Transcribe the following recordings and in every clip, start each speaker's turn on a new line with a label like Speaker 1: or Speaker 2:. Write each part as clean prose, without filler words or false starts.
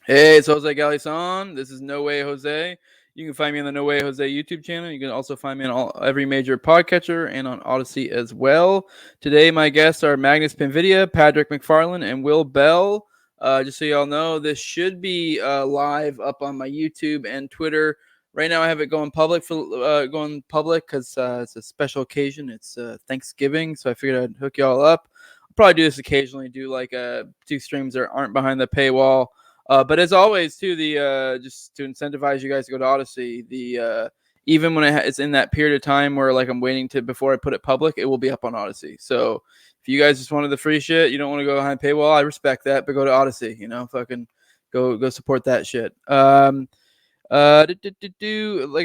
Speaker 1: Hey, it's Jose Galison. This is No Way Jose. You can find me on the No Way Jose YouTube channel. You can also find me on every major podcatcher and on Odyssey as well. Today, my guests are Magnus Panvidia, Patrick Mcfarlane, and Will Bell. Just so y'all know, this should be live up on my YouTube and Twitter. Right now, I have it going public because it's a special occasion. It's Thanksgiving, so I figured I'd hook y'all up. I'll probably do this occasionally. Do like two streams that aren't behind the paywall. But as always, too, the just to incentivize you guys to go to Odyssey, the even when it's in that period of time where like I'm waiting to before I put it public, it will be up on Odyssey. So if you guys just wanted the free shit, you don't want to go behind paywall, I respect that, but go to Odyssey. Fucking go support that shit. Like I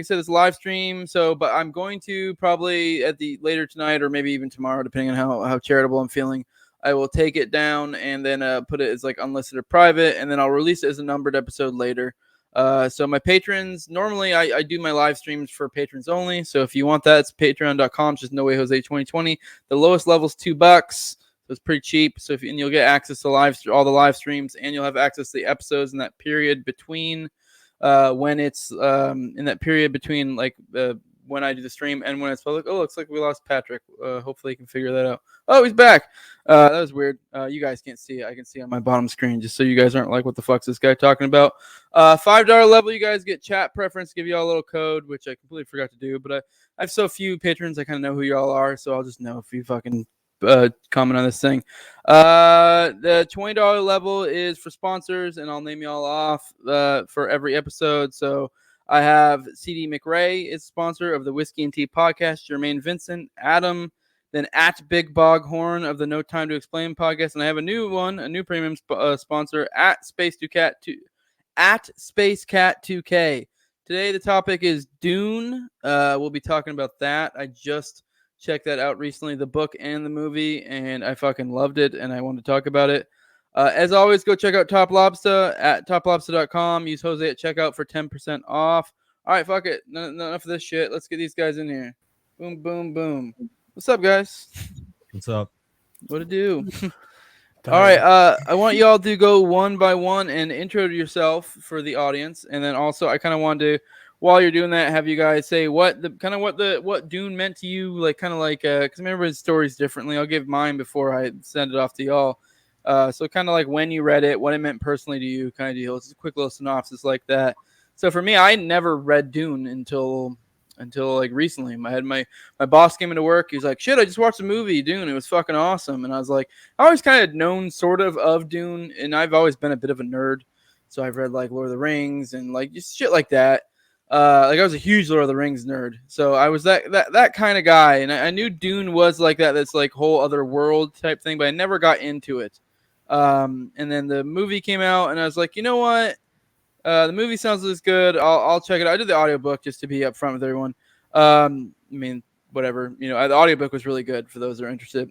Speaker 1: said, it's live stream. So, but I'm going to probably at the later tonight or maybe even tomorrow, depending on how charitable I'm feeling. I will take it down and then put it as like unlisted or private, and then I'll release it as a numbered episode later. So my patrons, normally I do my live streams for patrons only. So if you want that, it's patreon.com, just No Way Jose 2020. The lowest level's $2. So it's pretty cheap. So and you'll get access to all the live streams, and you'll have access to the episodes in that period between when it's in that period between like when I do the stream and when it's public. Oh, looks like we lost Patrick. Hopefully he can figure that out. Oh, he's back. That was weird. You guys can't see it. I can see on my bottom screen, just so you guys aren't like, what the fuck's this guy talking about? $5 level, you guys get chat preference. Give you all a little code, which I completely forgot to do. But I have so few patrons, I kind of know who y'all are, so I'll just know if you fucking comment on this thing. The $20 level is for sponsors, and I'll name y'all off for every episode. So I have CD McRae is sponsor of the Whiskey and Tea podcast, Jermaine Vincent, Adam, then at Big Boghorn of the No Time to Explain podcast, and I have a new premium sponsor at Space Cat 2K. Today the topic is Dune. We'll be talking about that. I just checked that out recently, the book and the movie, and I fucking loved it, and I wanted to talk about it. As always, go check out TopLobsta at toplobsta.com. Use Jose at checkout for 10% off. All right, fuck it. Enough of this shit. Let's get these guys in here. Boom, boom, boom. What's up, guys?
Speaker 2: What's up?
Speaker 1: What to do? All right, I want y'all to go one by one and intro to yourself for the audience, and then also I kind of wanted to, while you're doing that, have you guys say what Dune meant to you, like kind of like because remember his stories differently. I'll give mine before I send it off to y'all. So kind of like when you read it, what it meant personally to you, kind of deal. It's a quick little synopsis like that. So for me, I never read Dune until like recently. My boss came into work. He was like, "Shit, I just watched a movie, Dune. It was fucking awesome." And I was like, I always kind of known sort of Dune, and I've always been a bit of a nerd. So I've read like Lord of the Rings and like just shit like that. Like I was a huge Lord of the Rings nerd. So I was that kind of guy, and I knew Dune was like that. That's like whole other world type thing, but I never got into it. And then the movie came out, and I was like, you know what? The movie sounds as good. I'll check it out. I did the audiobook just to be upfront with everyone. I mean, whatever. The audiobook was really good for those that are interested.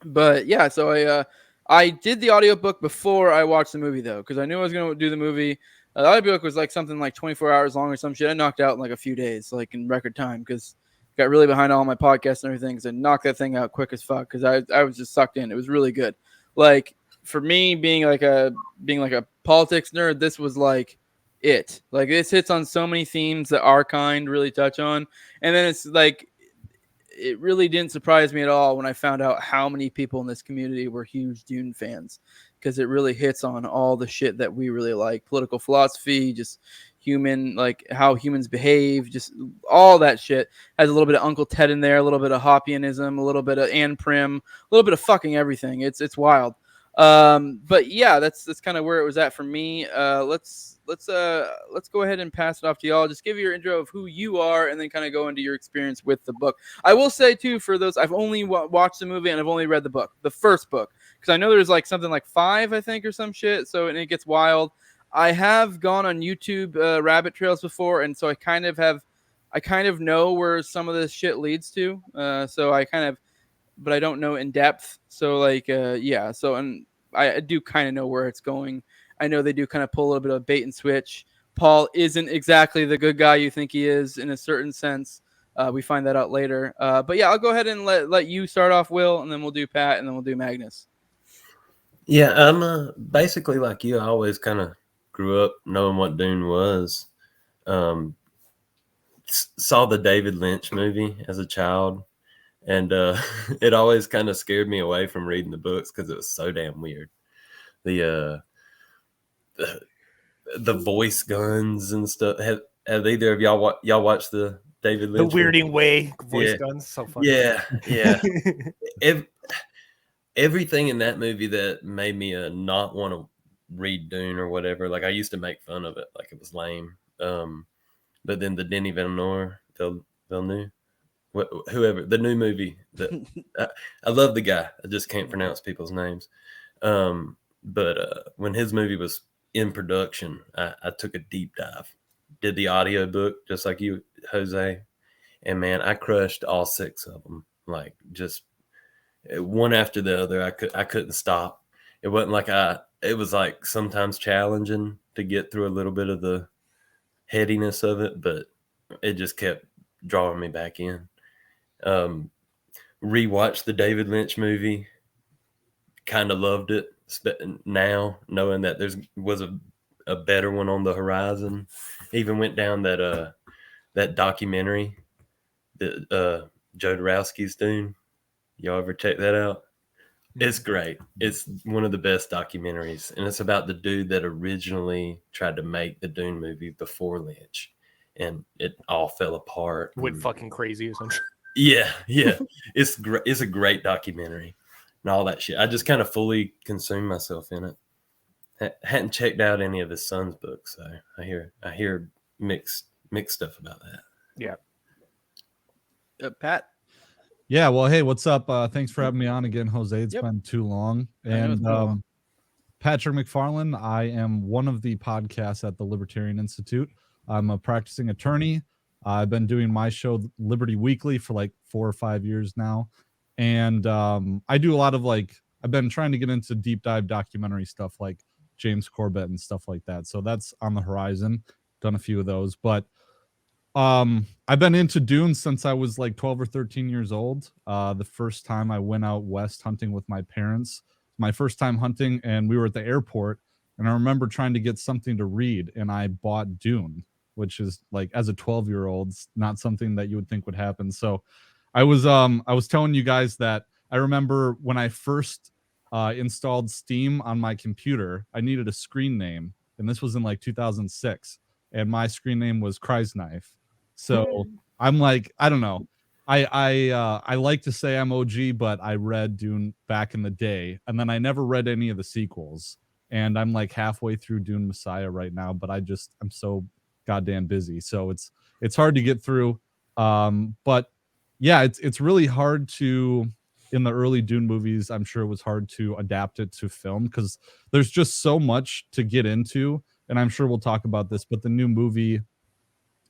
Speaker 1: But yeah, so I did the audiobook before I watched the movie, though, because I knew I was going to do the movie. The audiobook was like something like 24 hours long or some shit. I knocked out in like a few days, like in record time, because I got really behind all my podcasts and everything. So I knocked that thing out quick as fuck because I was just sucked in. It was really good. Like for me, being like a politics nerd, this was like it. Like this hits on so many themes that our kind really touch on, and then it's like it really didn't surprise me at all when I found out how many people in this community were huge Dune fans, because it really hits on all the shit that we really like: political philosophy, just human, like how humans behave, just all that shit. Has a little bit of Uncle Ted in there, a little bit of Hoppianism, a little bit of Anne Prim, a little bit of fucking everything. It's wild. But yeah, that's kind of where it was at for me. Let's go ahead and pass it off to y'all. Just give your intro of who you are, and then kind of go into your experience with the book. I will say too, for those, I've only watched the movie and I've only read the book, the first book, because I know there's like something like 5, I think, or some shit. So and it gets wild. I have gone on YouTube rabbit trails before, and so I kind of know where some of this shit leads to. So I kind of, but I don't know in depth. So like, yeah. So and I do kind of know where it's going. I know they do kind of pull a little bit of bait and switch. Paul isn't exactly the good guy you think he is in a certain sense. We find that out later. But yeah, I'll go ahead and let you start off, Will, and then we'll do Pat, and then we'll do Magnus.
Speaker 3: Yeah, I'm basically like you. I always kind of
Speaker 2: grew up knowing what Dune was. Saw the David Lynch movie as a child, and it always kind of scared me away from reading the books because it was so damn weird. The voice guns and stuff. Have either of y'all watched the David Lynch?
Speaker 3: The weirding way voice guns, so funny.
Speaker 2: Yeah. Everything in that movie that made me not want to read Dune or whatever. Like I used to make fun of it, like it was lame. But then the Denis Villeneuve, whoever, the new movie, I love the guy. I just can't pronounce people's names. But when his movie was in production, I took a deep dive, did the audio book just like you, Jose, and man, I crushed all 6 of them, like just one after the other. I couldn't stop. It wasn't like it was like sometimes challenging to get through a little bit of the headiness of it, but it just kept drawing me back in. Rewatched the David Lynch movie, kind of loved it now, knowing that there was a better one on the horizon. Even went down that documentary that Jodorowsky's Dune. Y'all ever check that out? It's great. It's one of the best documentaries, and it's about the dude that originally tried to make the Dune movie before Lynch, and it all fell apart.
Speaker 3: Went fucking crazy or something.
Speaker 2: Yeah. It's great. It's a great documentary and all that shit. I just kind of fully consumed myself in it. Hadn't checked out any of his son's books, so I hear mixed stuff about that.
Speaker 3: Yeah.
Speaker 1: Pat.
Speaker 4: Yeah, well, hey, what's up? Thanks for having me on again, Jose. It's been too long. And Patrick Mcfarlane, I am one of the podcasts at the Libertarian Institute. I'm a practicing attorney. I've been doing my show, Liberty Weekly, for like 4 or 5 years now. And I do a lot of I've been trying to get into deep dive documentary stuff like James Corbett and stuff like that. So that's on the horizon. Done a few of those. But I've been into Dune since I was like 12 or 13 years old. The first time I went out west hunting with my parents, my first time hunting, and we were at the airport, and I remember trying to get something to read, and I bought Dune, which is like, as a 12-year-old, not something that you would think would happen. So I was telling you guys that I remember when I first installed Steam on my computer, I needed a screen name, and this was in like 2006, and my screen name was Cry's Knife. So I'm like, I don't know. I like to say I'm OG, but I read Dune back in the day, and then I never read any of the sequels. And I'm like halfway through Dune Messiah right now, but I'm so goddamn busy. So it's hard to get through. But yeah, it's really hard to, in the early Dune movies, I'm sure it was hard to adapt it to film because there's just so much to get into. And I'm sure we'll talk about this, but the new movie,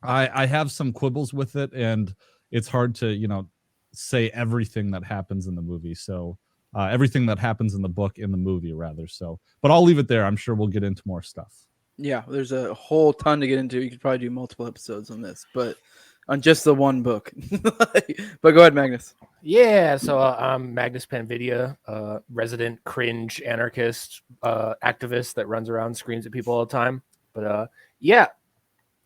Speaker 4: I have some quibbles with it, and it's hard to, say everything that happens in the movie. So everything that happens in the book, in the movie, rather. So, but I'll leave it there. I'm sure we'll get into more stuff.
Speaker 1: Yeah, there's a whole ton to get into. You could probably do multiple episodes on this, but on just the one book. But go ahead, Magnus.
Speaker 3: Yeah, so I'm Magnus Panvidia, resident cringe anarchist activist that runs around, screams at people all the time. But yeah,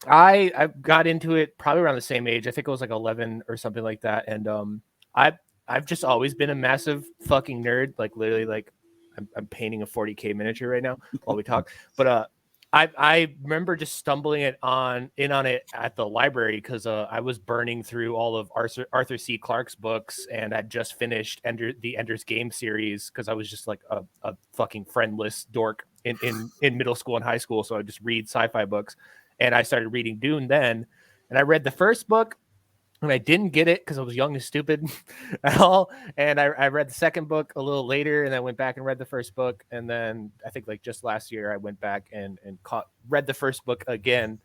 Speaker 3: I got into it probably around the same age. I think it was like 11 or something like that. And I've just always been a massive fucking nerd. Like literally, like I'm painting a 40K miniature right now while we talk. But I remember just stumbling in on it at the library because I was burning through all of Arthur C. Clarke's books, and I'd just finished the Ender's Game series because I was just like a fucking friendless dork in middle school and high school. So I just read sci-fi books. And I started reading Dune then, and I read the first book, and I didn't get it because I was young and stupid at all. And I read the second book a little later, and I went back and read the first book. And then I think like just last year, I went back and read the first book again,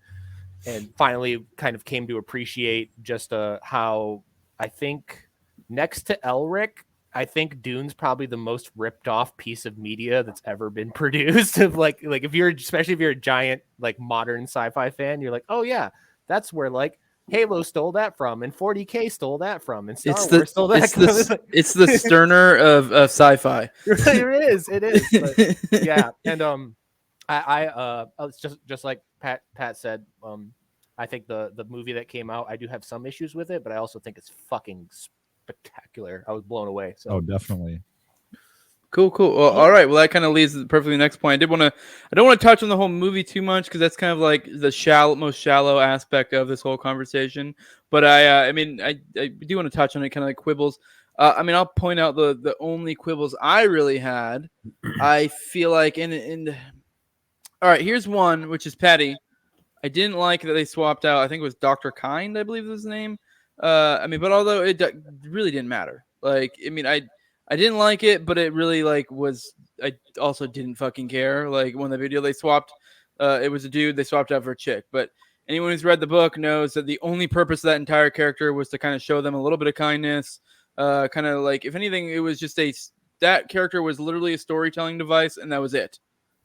Speaker 3: and finally kind of came to appreciate just how I think next to Elric, I think Dune's probably the most ripped off piece of media that's ever been produced. like especially if you're a giant like modern sci-fi fan, you're like, oh yeah, that's where like Halo stole that from, and 40K stole that from, and Star Wars stole that.
Speaker 1: It's the Sterner of sci-fi.
Speaker 3: It is. But, yeah, and It's just like Pat said. I think the movie that came out, I do have some issues with it, but I also think it's fucking spectacular. I was blown away. So.
Speaker 4: Oh, definitely.
Speaker 1: Cool. Well, all right. Well, that kind of leads to the perfectly next point. I don't want to touch on the whole movie too much because that's kind of like the most shallow aspect of this whole conversation. But I do want to touch on it, kind of like quibbles. I'll point out the only quibbles I really had. I feel like all right, here's one, which is petty. I didn't like that they swapped out. I think it was Dr. Kind, I believe was his name. But although it really didn't matter. I didn't like it, but it really was. I also didn't fucking care. Like when the video they swapped, it was a dude they swapped out for a chick. But anyone who's read the book knows that the only purpose of that entire character was to kind of show them a little bit of kindness. Kind of like, if anything, it was just that character was literally a storytelling device, and that was it.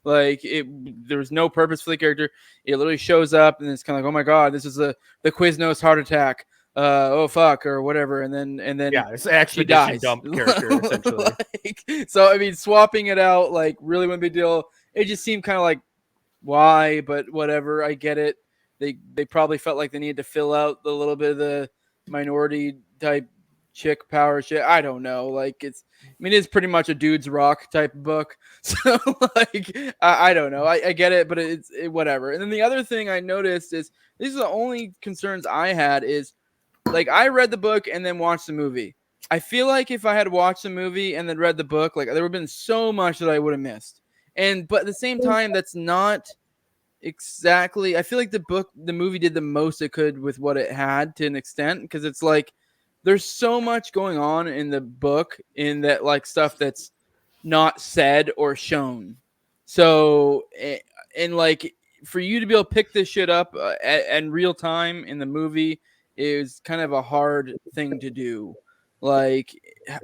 Speaker 1: There was no purpose for the character. It literally shows up, and it's kind of like, oh my god, this is the Quiznos heart attack. Oh fuck, or whatever, and then
Speaker 3: yeah, it's actually dies. Dump character essentially.
Speaker 1: So swapping it out really wasn't a big deal. It just seemed kind of like why, but whatever. I get it. They probably felt like they needed to fill out a little bit of the minority type chick power shit. I don't know. It's pretty much a dude's rock type of book. So I don't know. I get it, but it's whatever. And then the other thing I noticed is these are the only concerns I had is I read the book and then watched the movie. I feel like if I had watched the movie and then read the book, there would have been so much that I would have missed. But at the same time, that's not exactly. I feel like the movie did the most it could with what it had to an extent, because it's there's so much going on in the book in that stuff that's not said or shown. So for you to be able to pick this shit up in real time in the movie is kind of a hard thing to do. I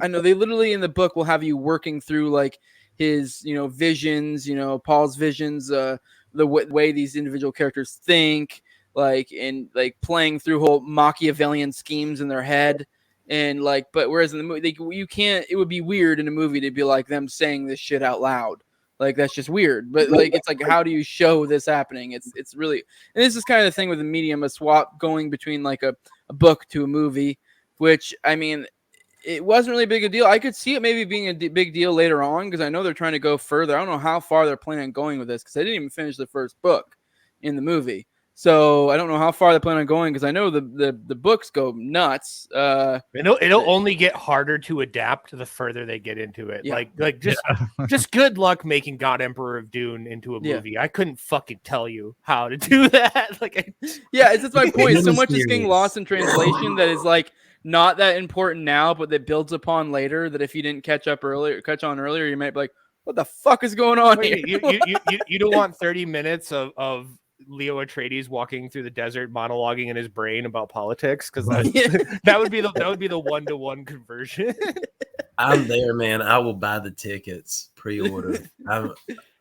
Speaker 1: know they literally in the book will have you working through his visions, Paul's visions, the way these individual characters think, and playing through whole Machiavellian schemes in their head. And but whereas in the movie you can't, it would be weird in a movie to be them saying this shit out loud. That's just weird. But it's how do you show this happening? It's really, and this is kind of the thing with the medium, a swap going between a book to a movie, which it wasn't really a big a deal. I could see it maybe being a big deal later on, because I know they're trying to go further. I don't know how far they're planning on going with this, because they didn't even finish the first book in the movie. So I don't know how far they plan on going, because I know the books go nuts.
Speaker 3: It'll only get harder to adapt the further they get into it. Yeah. Just good luck making God Emperor of Dune into a movie. Yeah. I couldn't fucking tell you how to do that.
Speaker 1: It's my point. So much is getting lost in translation that is not that important now, but that builds upon later. That if you didn't catch on earlier, you might be like, "What the fuck is going on here?"
Speaker 3: You don't want 30 minutes of Leo Atreides walking through the desert monologuing in his brain about politics, because that would be the 1-to-1 conversion.
Speaker 2: I'm there, man. I will buy the tickets pre-order.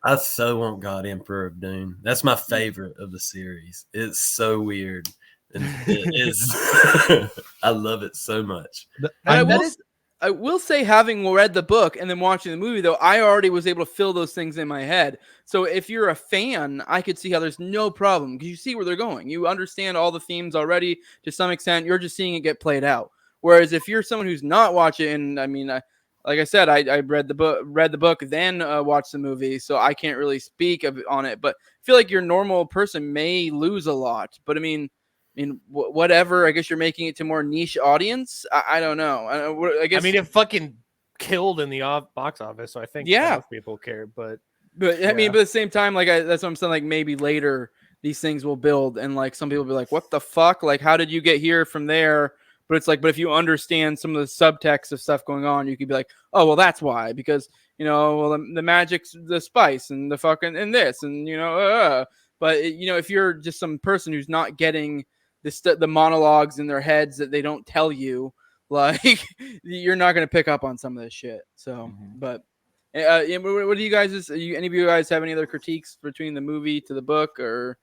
Speaker 2: I so want God Emperor of Dune. That's my favorite of the series. It's so weird. And it is. I love it so much.
Speaker 1: I will say, having read the book and then watching the movie, though, I already was able to fill those things in my head. So if you're a fan, I could see how there's no problem, because you see where they're going. You understand all the themes already to some extent. You're just seeing it get played out. Whereas if you're someone who's not watching, like I said, I read the book, then watched the movie, so I can't really speak on it. But I feel like your normal person may lose a lot. But whatever. I guess you're making it to more niche audience. I don't know. I guess.
Speaker 3: It fucking killed in the box office, so I think most people care. But
Speaker 1: but at the same time, that's what I'm saying. Maybe later these things will build, and some people will be like, "What the fuck? How did you get here from there?" But it's but if you understand some of the subtext of stuff going on, you could be like, "Oh, well, that's why." Because the magic's the spice and the fucking and this and But if you're just some person who's not getting the monologues in their heads that they don't tell you, you're not going to pick up on some of this shit. So, but what do you guys? Any of you guys have any other critiques between the movie to the book, or?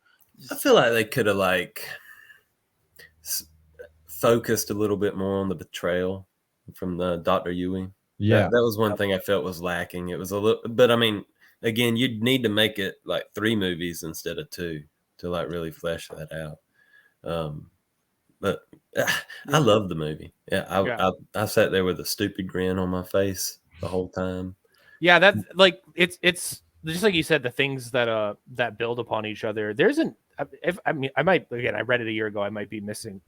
Speaker 2: I feel like they could have focused a little bit more on the betrayal from the Dr. Ewing.
Speaker 4: Yeah,
Speaker 2: that was one thing I felt was lacking. It was a little, but again, you'd need to make it like 3 movies instead of 2 to like really flesh that out. But I love the movie. I sat there with a stupid grin on my face the whole time.
Speaker 3: Yeah, that's like it's just like you said, the things that that build upon each other. There's an I might, again, I read it a year ago. I might be missing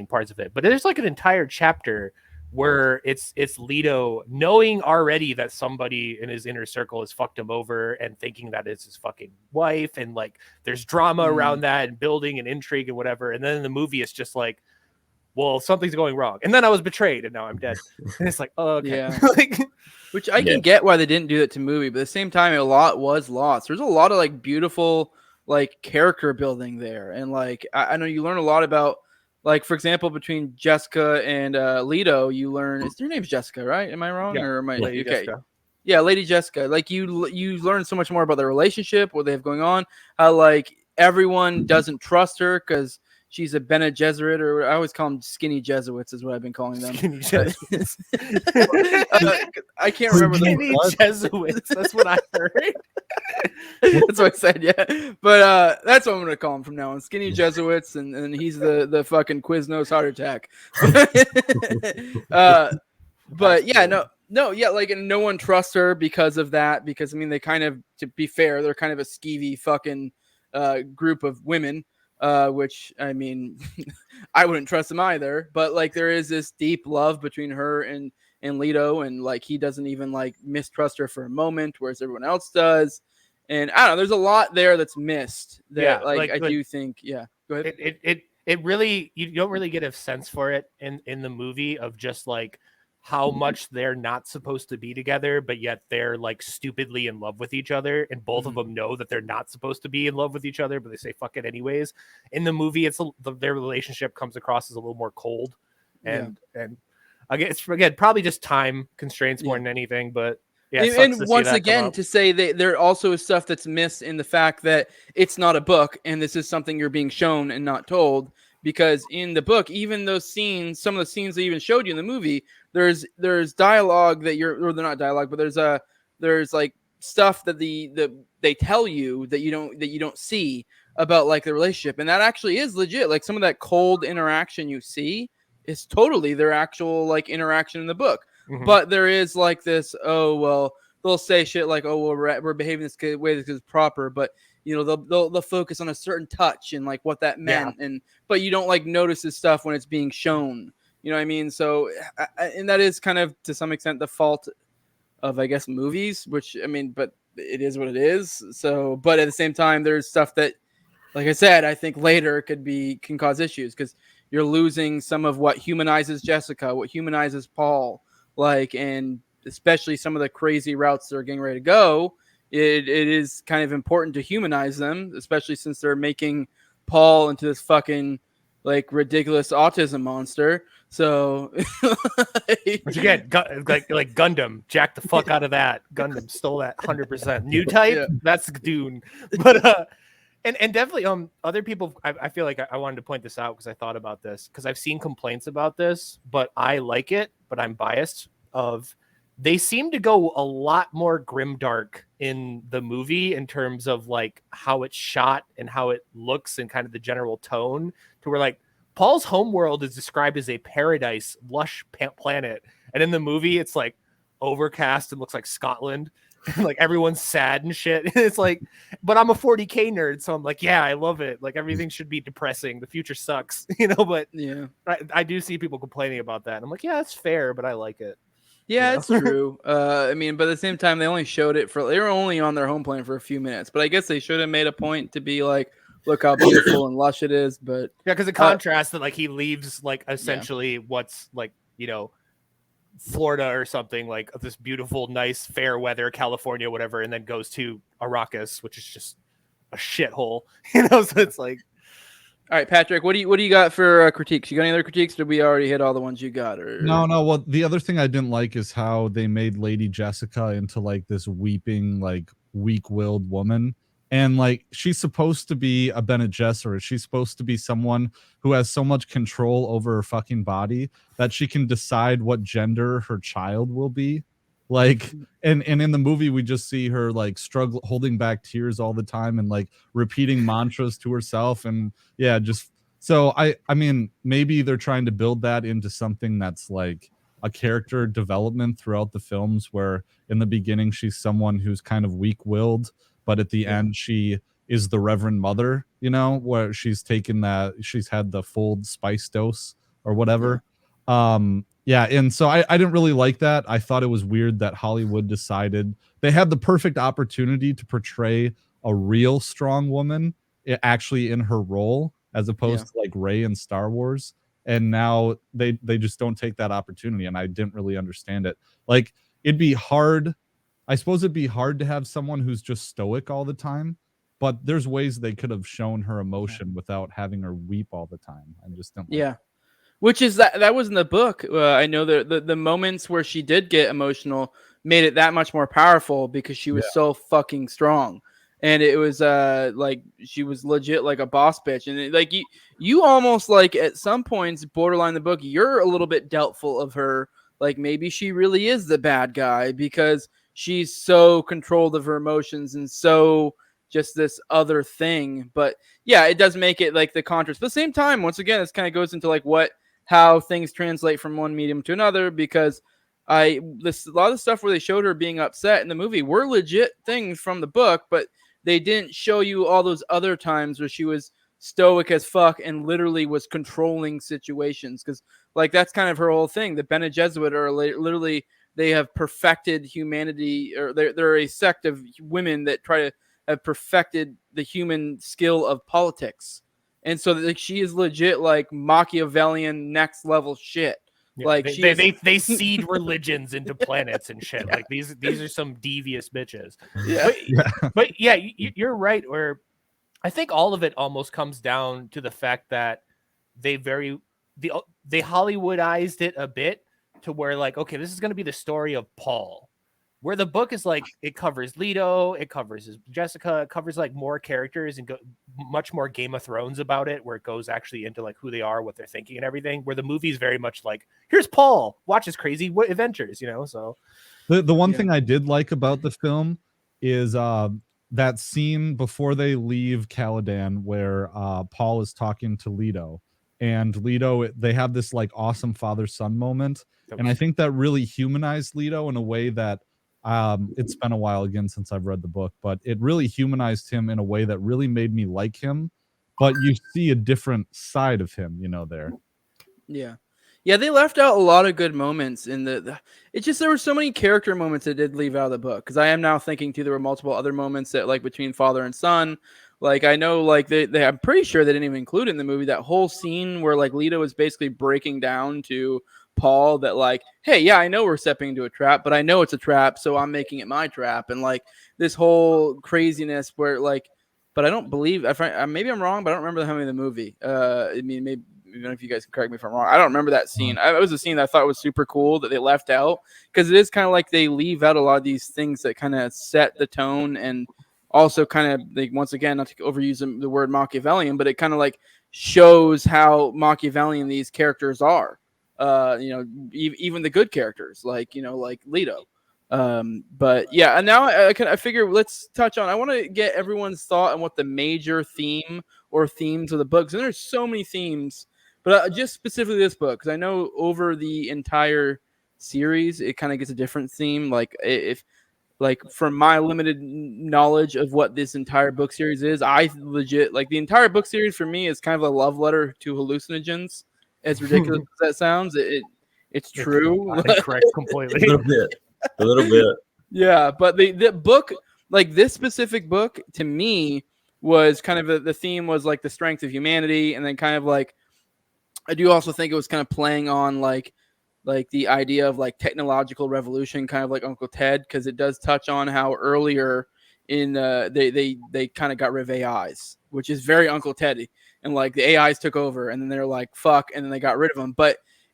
Speaker 3: parts of it, but there's like an entire chapter where it's Leto knowing already that somebody in his inner circle has fucked him over and thinking that it's his fucking wife, and like there's drama around that and building and intrigue and whatever. And then in the movie, it's just like, well, something's going wrong, and then I was betrayed, and now I'm dead. And it's like, oh, okay.
Speaker 1: Yeah.
Speaker 3: Like,
Speaker 1: which I can get why they didn't do that to movie, but at the same time, a lot was lost. There's a lot of like beautiful like character building there, and like I know you learn a lot about, like, for example, between Jessica and Leto, you learn, is their name's Jessica, right? Am I wrong?
Speaker 3: Yeah.
Speaker 1: Or am I
Speaker 3: Lady
Speaker 1: okay?
Speaker 3: Jessica.
Speaker 1: Yeah, Lady Jessica. Like you learn so much more about their relationship, what they have going on, how like everyone doesn't trust her because she's a Bene Gesserit, or I always call them skinny Jesuits, is what I've been calling them.
Speaker 3: Skinny Jesuits.
Speaker 1: I can't remember the
Speaker 3: Skinny Jesuits. That's what I heard.
Speaker 1: That's what I said, yeah. But that's what I'm gonna call him from now on. Skinny Jesuits, and he's the fucking Quiznos heart attack. But yeah, no, yeah, like, and no one trusts her because of that. Because I mean, they kind of, to be fair, they're kind of a skeevy fucking group of women. Which, I mean, I wouldn't trust them either. But like, there is this deep love between her and Leto, and like he doesn't even like mistrust her for a moment, whereas everyone else does. And I don't know, there's a lot there that's missed. That I do think, yeah. Go ahead.
Speaker 3: It really, you don't really get a sense for it in the movie of just like how much they're not supposed to be together, but yet they're like stupidly in love with each other, and both of them know that they're not supposed to be in love with each other, but they say fuck it anyways. In the movie, their relationship comes across as a little more cold, and again, it's probably just time constraints more than anything. But yeah,
Speaker 1: and once again, to say that there also is stuff that's missed in the fact that it's not a book, and this is something you're being shown and not told. Because in the book, even those scenes, some of the scenes they even showed you in the movie, there's dialogue that or they're not dialogue, but there's like stuff that they tell you that you don't see about like the relationship, and that actually is legit. Like some of that cold interaction you see is totally their actual like interaction in the book. But there is like this, oh well, they'll say shit like, oh well, we're behaving this way because it's proper, but you know, they'll focus on a certain touch and like what that meant, but you don't like notice this stuff when it's being shown. You know what I mean? So, and that is kind of to some extent the fault of, I guess, movies, which I mean, but it is what it is. So, but at the same time, there's stuff that, like I said, I think later can cause issues because you're losing some of what humanizes Jessica, what humanizes Paul, like, and especially some of the crazy routes they're getting ready to go. It is kind of important to humanize them, especially since they're making Paul into this fucking like ridiculous autism monster. So,
Speaker 3: which again, like Gundam, jack the fuck out of that. Gundam stole that 100%. New type, that's Dune. But and definitely other people. I feel like I wanted to point this out because I thought about this because I've seen complaints about this, but I like it. But I'm biased. They seem to go a lot more grimdark in the movie in terms of like how it's shot and how it looks and kind of the general tone, to where like Paul's homeworld is described as a paradise, lush planet. And in the movie, it's like overcast and looks like Scotland. Like everyone's sad and shit. It's like, but I'm a 40K nerd. So I'm like, yeah, I love it. Like everything should be depressing. The future sucks, you know, but
Speaker 1: yeah,
Speaker 3: I do see people complaining about that. And I'm like, yeah, that's fair, but I like it.
Speaker 1: Yeah, it's true. I mean, but at the same time, they only showed it they were only on their home planet for a few minutes. But I guess they should have made a point to be like, look how beautiful and lush it is. But
Speaker 3: yeah, because it contrasts that like he leaves like essentially what's like, you know, Florida or something, like this beautiful, nice, fair weather, California, whatever, and then goes to Arrakis, which is just a shithole. You know, so it's like.
Speaker 1: All right, Patrick, what do you got for critiques? You got any other critiques? Did we already hit all the ones you got? Or
Speaker 4: no. Well, the other thing I didn't like is how they made Lady Jessica into like this weeping, like weak-willed woman, and like she's supposed to be a Bene Gesserit. She's supposed to be someone who has so much control over her fucking body that she can decide what gender her child will be. Like, and in the movie we just see her like struggle, holding back tears all the time and like repeating mantras to herself. And yeah, just so I mean, maybe they're trying to build that into something that's like a character development throughout the films, where in the beginning she's someone who's kind of weak-willed, but at the end she is the Reverend Mother, you know, where she's had the full spice dose or whatever. Yeah, and so I didn't really like that. I thought it was weird that Hollywood decided they had the perfect opportunity to portray a real strong woman actually in her role, as opposed to like Rey in Star Wars. And now they just don't take that opportunity, and I didn't really understand it. Like, it'd be hard. I suppose it'd be hard to have someone who's just stoic all the time, but there's ways they could have shown her emotion without having her weep all the time. I just don't.
Speaker 1: Yeah. Which is that was in the book. I know the moments where she did get emotional made it that much more powerful because she was so fucking strong, and it was like she was legit like a boss bitch, and like you almost like at some points borderline the book you're a little bit doubtful of her, like maybe she really is the bad guy because she's so controlled of her emotions and so just this other thing. But yeah, it does make it like the contrast. But at the same time, once again, this kind of goes into like how things translate from one medium to another, because a lot of the stuff where they showed her being upset in the movie were legit things from the book, but they didn't show you all those other times where she was stoic as fuck and literally was controlling situations, because like that's kind of her whole thing. The Bene Gesserit are literally, they have perfected humanity, or they're a sect of women that try to have perfected the human skill of politics. And so like she is legit like Machiavellian next level shit.
Speaker 3: Yeah,
Speaker 1: like
Speaker 3: they seed religions into planets and shit. Like these are some devious bitches. But yeah, you're right. Where I think all of it almost comes down to the fact that they Hollywoodized it a bit to where like, okay, this is going to be the story of Paul. Where the book is like, it covers Leto, it covers Jessica, it covers like more characters and much more Game of Thrones about it, where it goes actually into like who they are, what they're thinking and everything. Where the movie is very much like, here's Paul, watch his crazy adventures, you know? So
Speaker 4: the one thing I did like about the film is that scene before they leave Caladan, where Paul is talking to Leto, and Leto, they have this like awesome father-son moment. And I think that really humanized Leto in a way that it's been a while again since I've read the book, but it really humanized him in a way that really made me like him. But you see a different side of him, you know, there.
Speaker 1: Yeah, they left out a lot of good moments in it's just there were so many character moments that did leave out of the book, because I am now thinking too there were multiple other moments that like between father and son. Like I know like they I'm pretty sure they didn't even include in the movie that whole scene where like Leto is basically breaking down to Paul that like, hey, yeah, I know we're stepping into a trap, but I know it's a trap, so I'm making it my trap. And like this whole craziness where like, but I don't believe, maybe I'm wrong, but I don't remember having the movie. I mean, maybe even if you guys can correct me if I'm wrong, I don't remember that scene. It was a scene that I thought was super cool that they left out, because it is kind of like they leave out a lot of these things that kind of set the tone, and also kind of like, once again, not to overuse the word Machiavellian, but it kind of like shows how Machiavellian these characters are. You know, even the good characters, like, you know, like Leto. But yeah, and now I figure let's touch on, I want to get everyone's thought on what the major theme or themes of the books, and there's so many themes, but just specifically this book, because I know over the entire series it kind of gets a different theme. Like if like from my limited knowledge of what this entire book series is, I legit like the entire book series for me is kind of a love letter to hallucinogens. As ridiculous as that sounds, it's true.
Speaker 3: Correct completely.
Speaker 2: A little bit.
Speaker 1: Yeah, but the book, like this specific book, to me was kind of the theme was like the strength of humanity, and then kind of like I do also think it was kind of playing on like the idea of like technological revolution, kind of like Uncle Ted, because it does touch on how earlier in they kind of got rid of AIs, which is very Uncle Teddy. And like the AIs took over, and then they're like, fuck, and then they got rid of them.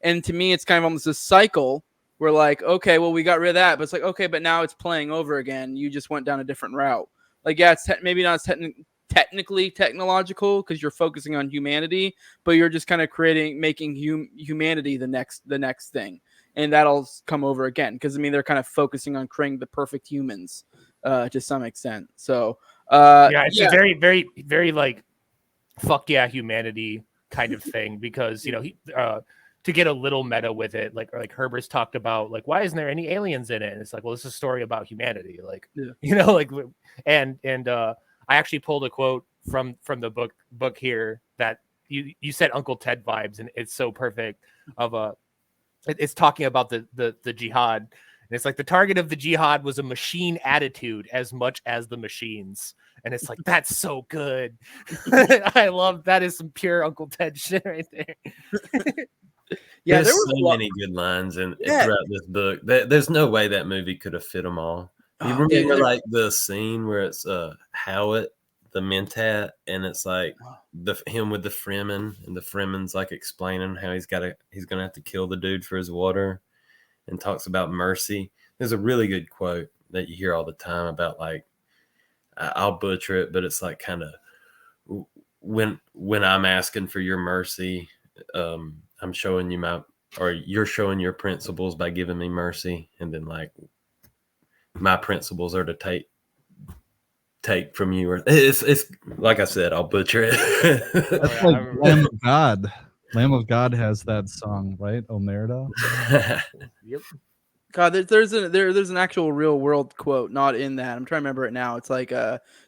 Speaker 1: And to me, it's kind of almost a cycle where like, okay, well, we got rid of that, but it's like, okay, but now it's playing over again. You just went down a different route. Like, yeah, it's maybe not technically technological because you're focusing on humanity, but you're just kind of making humanity the next thing. and that'll come over again because I mean they're kind of focusing on creating the perfect humans to some extent. So
Speaker 3: it's a very, very, very like fuck yeah humanity kind of thing because he to get a little meta with it, like Herbert's talked about, like why isn't there any aliens in it? And it's like, well, this is a story about humanity, like and I actually pulled a quote from the book here that you said Uncle Ted vibes, and it's so perfect. It's talking about the jihad, and it's like the target of the jihad was a machine attitude as much as the machines. And it's like, that's so good. I love that. Is some pure Uncle Ted shit right there.
Speaker 2: There's so many good lines throughout this book. There's no way that movie could have fit them all. You remember like the scene where it's Howitt, the Mentat, and it's like him with the Fremen, and the Fremen's like explaining how he's gonna have to kill the dude for his water, and talks about mercy. There's a really good quote that you hear all the time about, like, I'll butcher it, but it's like kind of when I'm asking for your mercy, I'm showing you you're showing your principles by giving me mercy, and then like my principles are to take from you. Or it's like I said, I'll butcher it.
Speaker 4: That's like Lamb of God. Lamb of God has that song, right? Omerta.
Speaker 3: Yep.
Speaker 1: God, there's an actual real world quote not in that. I'm trying to remember it now. It's like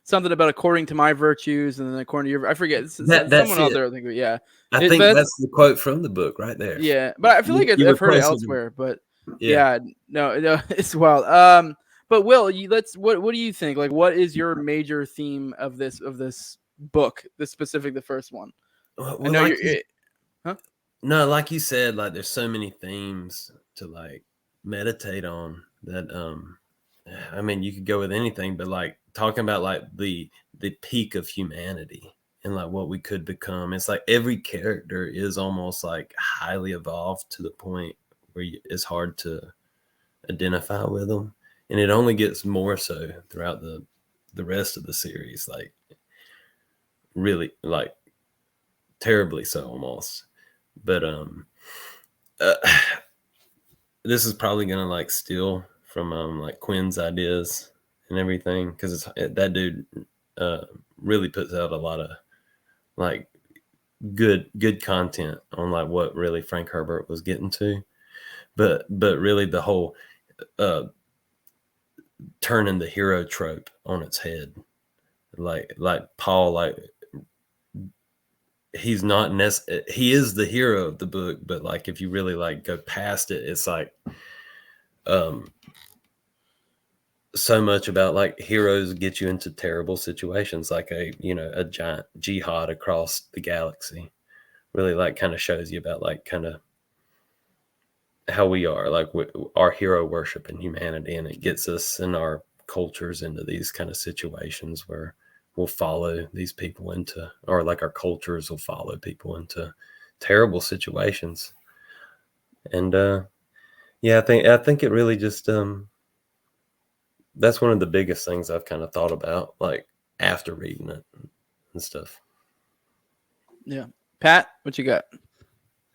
Speaker 1: something about according to my virtues, and then according to your. I forget. Someone out there. I think. Yeah.
Speaker 2: I think that's the quote from the book right there.
Speaker 1: Yeah, but I feel like I've heard it elsewhere. But no, it's wild. But Will, what do you think? Like, what is your major theme of this book? The first one.
Speaker 2: Well, I know No, like you said, like there's so many themes to like meditate on that. I mean, you could go with anything, but like talking about like the peak of humanity and like what we could become. It's like every character is almost like highly evolved to the point where it's hard to identify with them, and it only gets more so throughout the rest of the series. Like really, like terribly so almost. But this is probably gonna like steal from like Quinn's ideas and everything, because that dude really puts out a lot of like good content on like what really Frank Herbert was getting to, but really the whole turning the hero trope on its head, like Paul, like he's not he is the hero of the book, but like if you really like go past it, it's like so much about like heroes get you into terrible situations, like a giant jihad across the galaxy. Really like kind of shows you about like kind of how we are like our hero worship in humanity, and it gets us in our cultures into these kind of situations where we'll follow these people into, or like our cultures will follow people into terrible situations. And I think it really just that's one of the biggest things I've kind of thought about like after reading it and stuff.
Speaker 1: Yeah. Pat, what you got?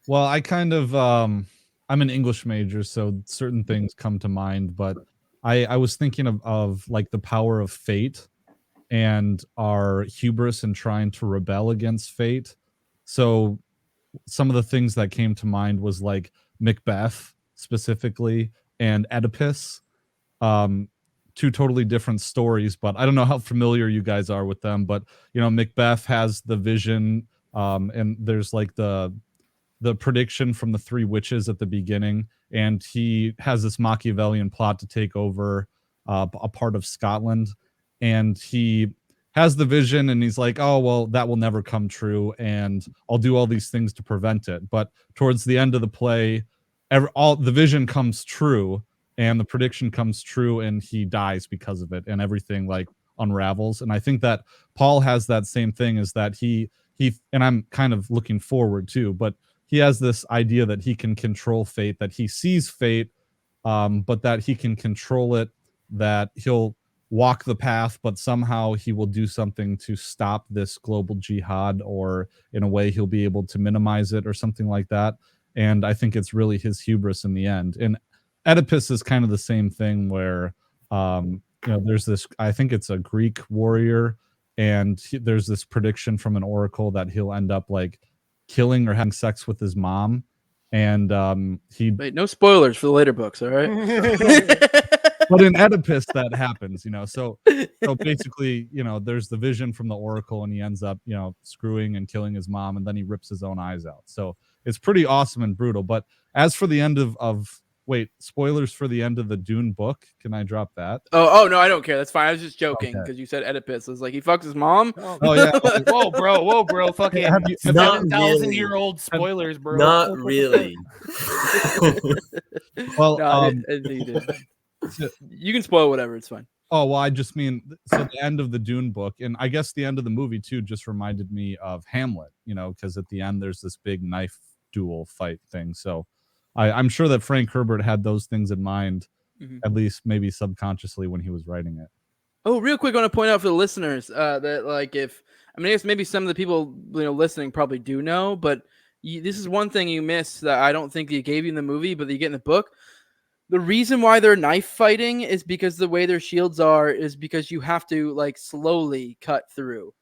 Speaker 4: Well, I kind of I'm an English major, so certain things come to mind, but I was thinking of like the power of fate and our hubris in trying to rebel against fate. So some of the things that came to mind was like Macbeth specifically and Oedipus. Two totally different stories, but I don't know how familiar you guys are with them. But Macbeth has the vision, and there's like the prediction from the three witches at the beginning, and he has this Machiavellian plot to take over a part of Scotland, and he has the vision, and he's like, oh well, that will never come true, and I'll do all these things to prevent it. But towards the end of the play, all the vision comes true, and the prediction comes true, and he dies because of it, and everything like unravels. And I think that Paul has that same thing, is that he and I'm kind of looking forward too, but he has this idea that he can control fate, that he sees fate, but that he can control it, that he'll walk the path, but somehow he will do something to stop this global jihad, or in a way he'll be able to minimize it or something like that. and I think it's really his hubris in the end. And Oedipus is kind of the same thing, where there's this, I think it's a Greek warrior, and there's this prediction from an oracle that he'll end up like killing or having sex with his mom. And
Speaker 1: wait, no spoilers for the later books, all right?
Speaker 4: But in Oedipus that happens, so basically, there's the vision from the oracle, and he ends up, screwing and killing his mom, and then he rips his own eyes out. So it's pretty awesome and brutal. But as for the end of wait, spoilers for the end of the Dune book, can I drop that?
Speaker 1: Oh no, I don't care. That's fine. I was just joking because you said Oedipus. I was like, he fucks his mom.
Speaker 3: Oh yeah. Whoa, bro. Fucking 7,000-year-old spoilers, bro.
Speaker 2: Not really.
Speaker 4: Well,
Speaker 1: no, you can spoil whatever. It's fine.
Speaker 4: Oh, well, I just mean, so the end of the Dune book, and I guess the end of the movie too, just reminded me of Hamlet, because at the end there's this big knife duel fight thing. So I'm sure that Frank Herbert had those things in mind, at least maybe subconsciously when he was writing it.
Speaker 1: Oh, real quick, I want to point out for the listeners that, like, I guess maybe some of the people listening probably do know, but this is one thing you miss that I don't think they gave you in the movie, but that you get in the book. The reason why they're knife fighting is because the way their shields are is because you have to like slowly cut through.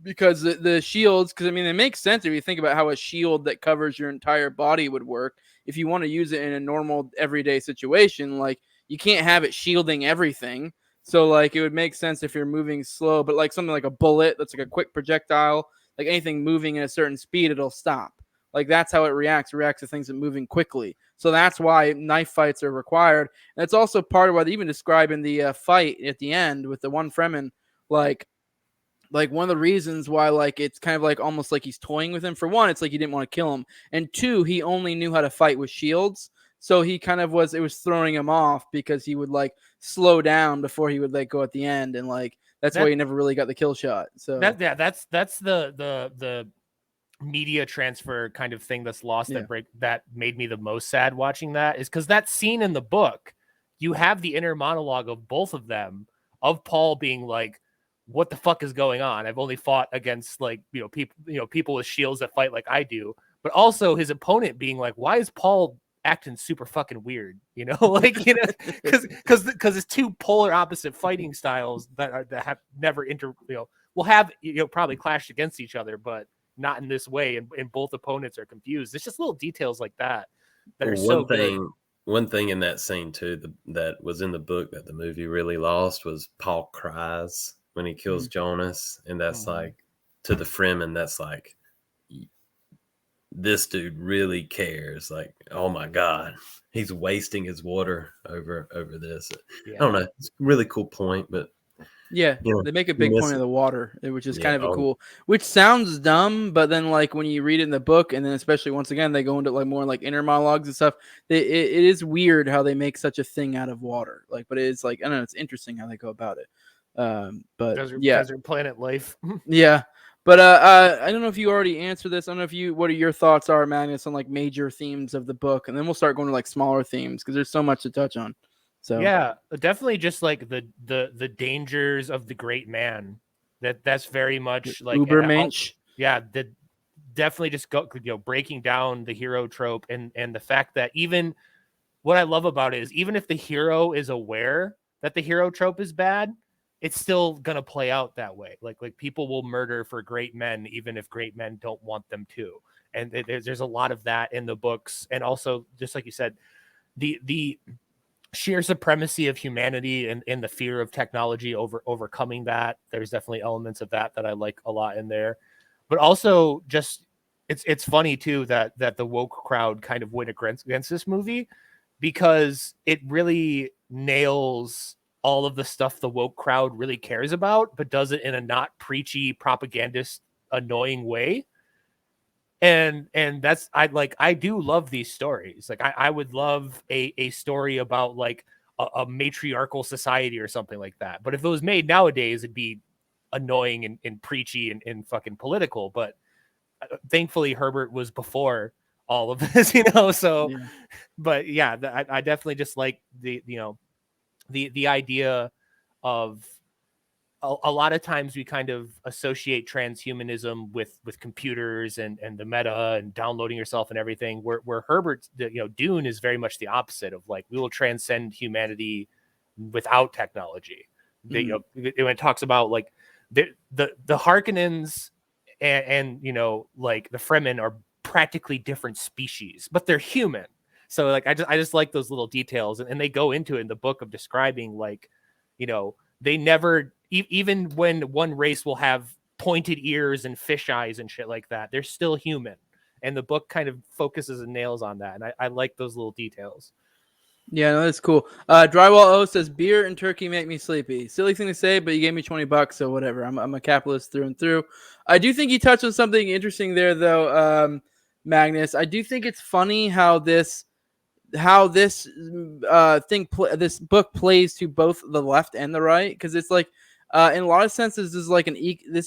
Speaker 1: Because the shields, because it makes sense if you think about how a shield that covers your entire body would work. If you want to use it in a normal everyday situation, like you can't have it shielding everything. So like it would make sense if you're moving slow, but like something like a bullet that's like a quick projectile, like anything moving at a certain speed, it'll stop. Like that's how it reacts to things that moving quickly. So that's why knife fights are required. And that's also part of what they even describe in the fight at the end with the one Fremen, like one of the reasons why like it's kind of like almost like he's toying with him. For one, it's like he didn't want to kill him, and two, he only knew how to fight with shields, so he kind of was throwing him off because he would like slow down before he would like go at the end, and like that's why he never really got the kill shot. So
Speaker 3: that's the media transfer kind of thing that's lost that made me the most sad watching that, is because that scene in the book, you have the inner monologue of both of them, of Paul being like, what the fuck is going on? I've only fought against like, people with shields that fight like I do, but also his opponent being like, why is Paul acting super fucking weird? Because it's two polar opposite fighting styles that have never will have, probably clashed against each other, but not in this way. And both opponents are confused. It's just little details like that are so good.
Speaker 2: One thing in that scene too, that was in the book that the movie really lost, was Paul cries when he kills Jonas, and that's like, to the Fremen, that's like, this dude really cares. Like, oh my god, he's wasting his water over this. I don't know, it's a really cool point, but
Speaker 1: they make a big point of the water, which is kind of a cool, which sounds dumb, but then like when you read it in the book, and then especially once again they go into like more like inner monologues and stuff, it is weird how they make such a thing out of water. Like, but it's like, I don't know, it's interesting how they go about it. But
Speaker 3: desert planet life.
Speaker 1: But I don't know if you already answered this. I don't know what your thoughts are, Magnus, on like major themes of the book, and then we'll start going to like smaller themes because there's so much to touch on. So
Speaker 3: yeah, definitely just like the dangers of the great man. That's very much like
Speaker 1: Ubermensch.
Speaker 3: Definitely just breaking down the hero trope, and the fact that even what I love about it is, even if the hero is aware that the hero trope is bad, it's still gonna play out that way. Like people will murder for great men, even if great men don't want them to. And there's a lot of that in the books, and also just like you said, the sheer supremacy of humanity and the fear of technology overcoming that. There's definitely elements of that I like a lot in there, but also just it's funny too that the woke crowd kind of went against this movie, because it really nails all of the stuff the woke crowd really cares about, but does it in a not preachy, propagandist, annoying way. And that's, I do love these stories. Like I would love a story about like a matriarchal society or something like that. But if it was made nowadays, it'd be annoying and preachy and fucking political. But thankfully Herbert was before all of this, so, but yeah, I definitely just like the idea of a lot of times we kind of associate transhumanism with computers and the meta and downloading yourself and everything, where Herbert's, Dune is very much the opposite of like, we will transcend humanity without technology. When it talks about like the Harkonnens and like the Fremen are practically different species, but they're human. So like, I just like those little details, and they go into it in the book of describing like, they never, even when one race will have pointed ears and fish eyes and shit like that, they're still human. And the book kind of focuses and nails on that. And I like those little details.
Speaker 1: Yeah, no, that's cool. Drywall O says, beer and turkey make me sleepy. Silly thing to say, but you gave me $20, so whatever. I'm a capitalist through and through. I do think you touched on something interesting there, though, Magnus. I do think it's funny how this this book plays to both the left and the right, because it's like in a lot of senses this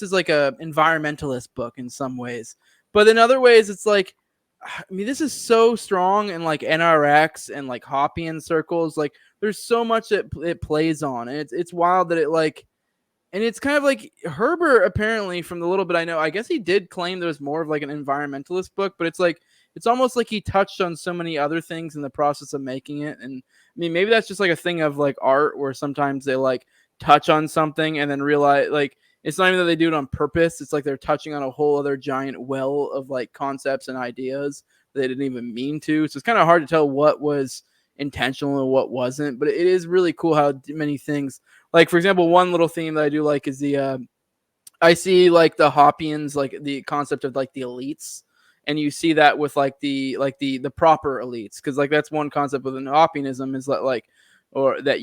Speaker 1: is like a environmentalist book in some ways, but in other ways it's like, I mean, this is so strong in like NRX and like Hoppian circles. Like there's so much that it plays on, and it's wild that it like, and it's kind of like Herbert, apparently, from the little bit I know, I guess he did claim there was more of like an environmentalist book, but it's like, it's almost like he touched on so many other things in the process of making it. And I mean, maybe that's just like a thing of like art, where sometimes they like touch on something and then realize like, it's not even that they do it on purpose. It's like they're touching on a whole other giant well of like concepts and ideas that they didn't even mean to. So it's kind of hard to tell what was intentional and what wasn't, but it is really cool how many things, like for example, one little theme that I do like is the I see like the Hoppians, like the concept of like the elites, and you see that with like the proper elites, because like that's one concept within Hoppianism, is that like, or that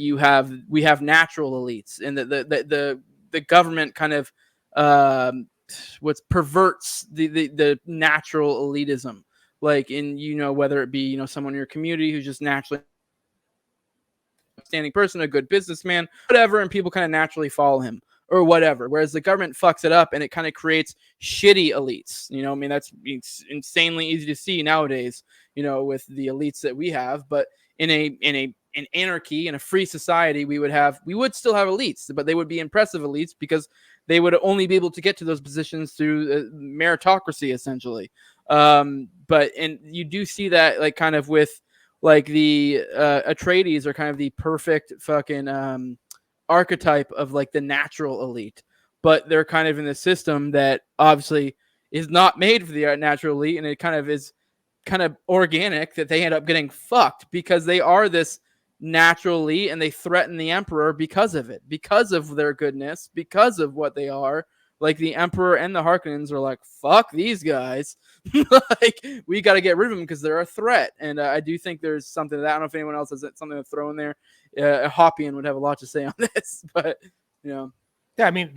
Speaker 1: we have natural elites, and the government kind of perverts the natural elitism, like in whether it be someone in your community who's just naturally outstanding person, a good businessman, whatever, and people kind of naturally follow him or whatever. Whereas the government fucks it up and it kind of creates shitty elites. I mean, it's insanely easy to see nowadays, with the elites that we have. But in an anarchy, in a free society, we would still have elites, but they would be impressive elites because they would only be able to get to those positions through meritocracy, essentially. But you do see that like kind of with like the Atreides are kind of the perfect fucking archetype of like the natural elite, but they're kind of in the system that obviously is not made for the natural elite, and it kind of is kind of organic that they end up getting fucked because they are this natural elite and they threaten the emperor because of it, because of their goodness, because of what they are. Like the emperor and the Harkonnens are like, fuck these guys. Like we got to get rid of them because they're a threat. And I do think there's something to that. I don't know if anyone else has something to throw in there. Hoppian would have a lot to say on this, but Yeah,
Speaker 3: I mean,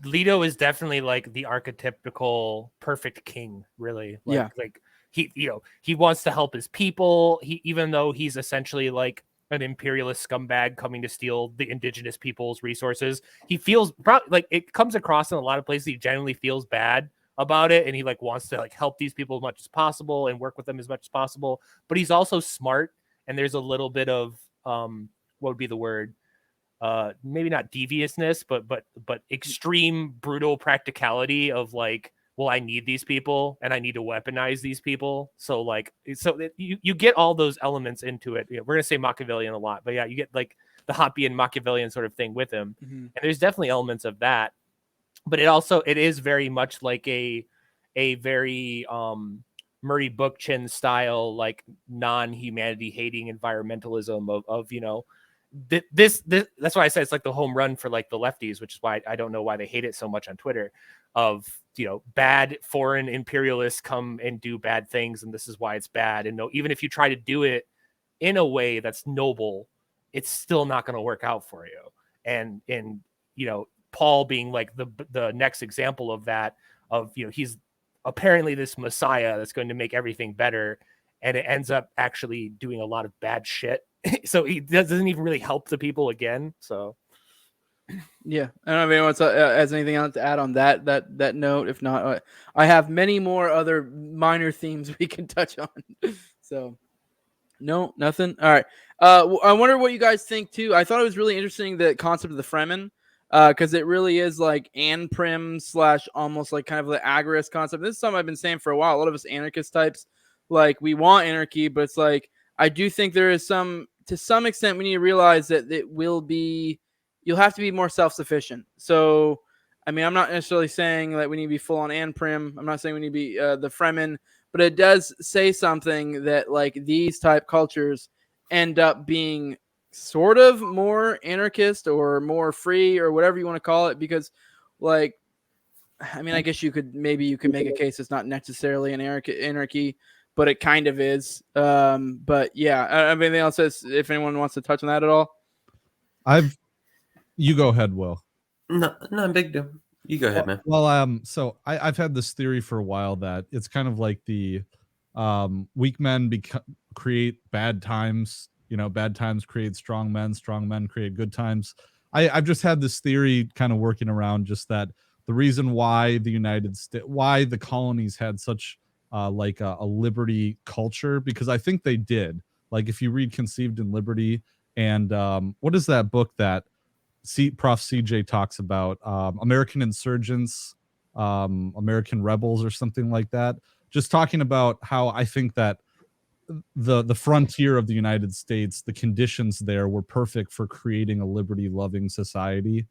Speaker 3: Leto is definitely like the archetypical perfect king, really. Like he wants to help his people. Even though he's essentially like an imperialist scumbag coming to steal the indigenous people's resources, he feels like it comes across in a lot of places. He genuinely feels bad about it, and he like wants to like help these people as much as possible and work with them as much as possible. But he's also smart, and there's a little bit of what would be the word? Maybe not deviousness, but extreme brutal practicality of like, well, I need these people and I need to weaponize these people. So you get all those elements into it. We're gonna say Machiavellian a lot, but yeah, you get like the Hoppian Machiavellian sort of thing with him. Mm-hmm. And there's definitely elements of that, but it is very much like a very Murray Bookchin style, like non-humanity hating environmentalism of this that's why I say it's like the home run for like the lefties, which is why I don't know why they hate it so much on Twitter, of bad foreign imperialists come and do bad things, and this is why it's bad. And no, even if you try to do it in a way that's noble, it's still not going to work out for you. And Paul being like the next example of that, of he's apparently this messiah that's going to make everything better, and it ends up actually doing a lot of bad shit. So he doesn't even really help the people again. So
Speaker 1: yeah, I don't know if anyone has anything else to add on that note. If not, I have many more other minor themes we can touch on. So no, nothing. All right. I wonder what you guys think too. I thought it was really interesting, the concept of the Fremen. because it really is like an-prim / almost like kind of the agorist concept. This is something I've been saying for a while. A lot of us anarchist types, like we want anarchy, but it's like I do think there is to some extent we need to realize that you'll have to be more self-sufficient. So I mean, I'm not necessarily saying that we need to be full on an-prim. I'm not saying we need to be the Fremen, but it does say something that like these type cultures end up being sort of more anarchist or more free or whatever you want to call it, because like I mean, I guess you could make a case it's not necessarily an anarchy, but it kind of is. But yeah, I mean, anything else if anyone wants to touch on that at all?
Speaker 4: You go ahead, Will.
Speaker 2: No, big deal. You go ahead, man.
Speaker 4: Well, so I've had this theory for a while that it's kind of like the weak men create bad times. You know, bad times create strong men create good times. I've just had this theory kind of working around just that the reason why why the colonies had such like a liberty culture, because I think they did. Like if you read Conceived in Liberty and what is that book that Prof. CJ talks about, American Insurgents, American Rebels or something like that, just talking about how I think that the frontier of the United States, the conditions there were perfect for creating a liberty-loving society.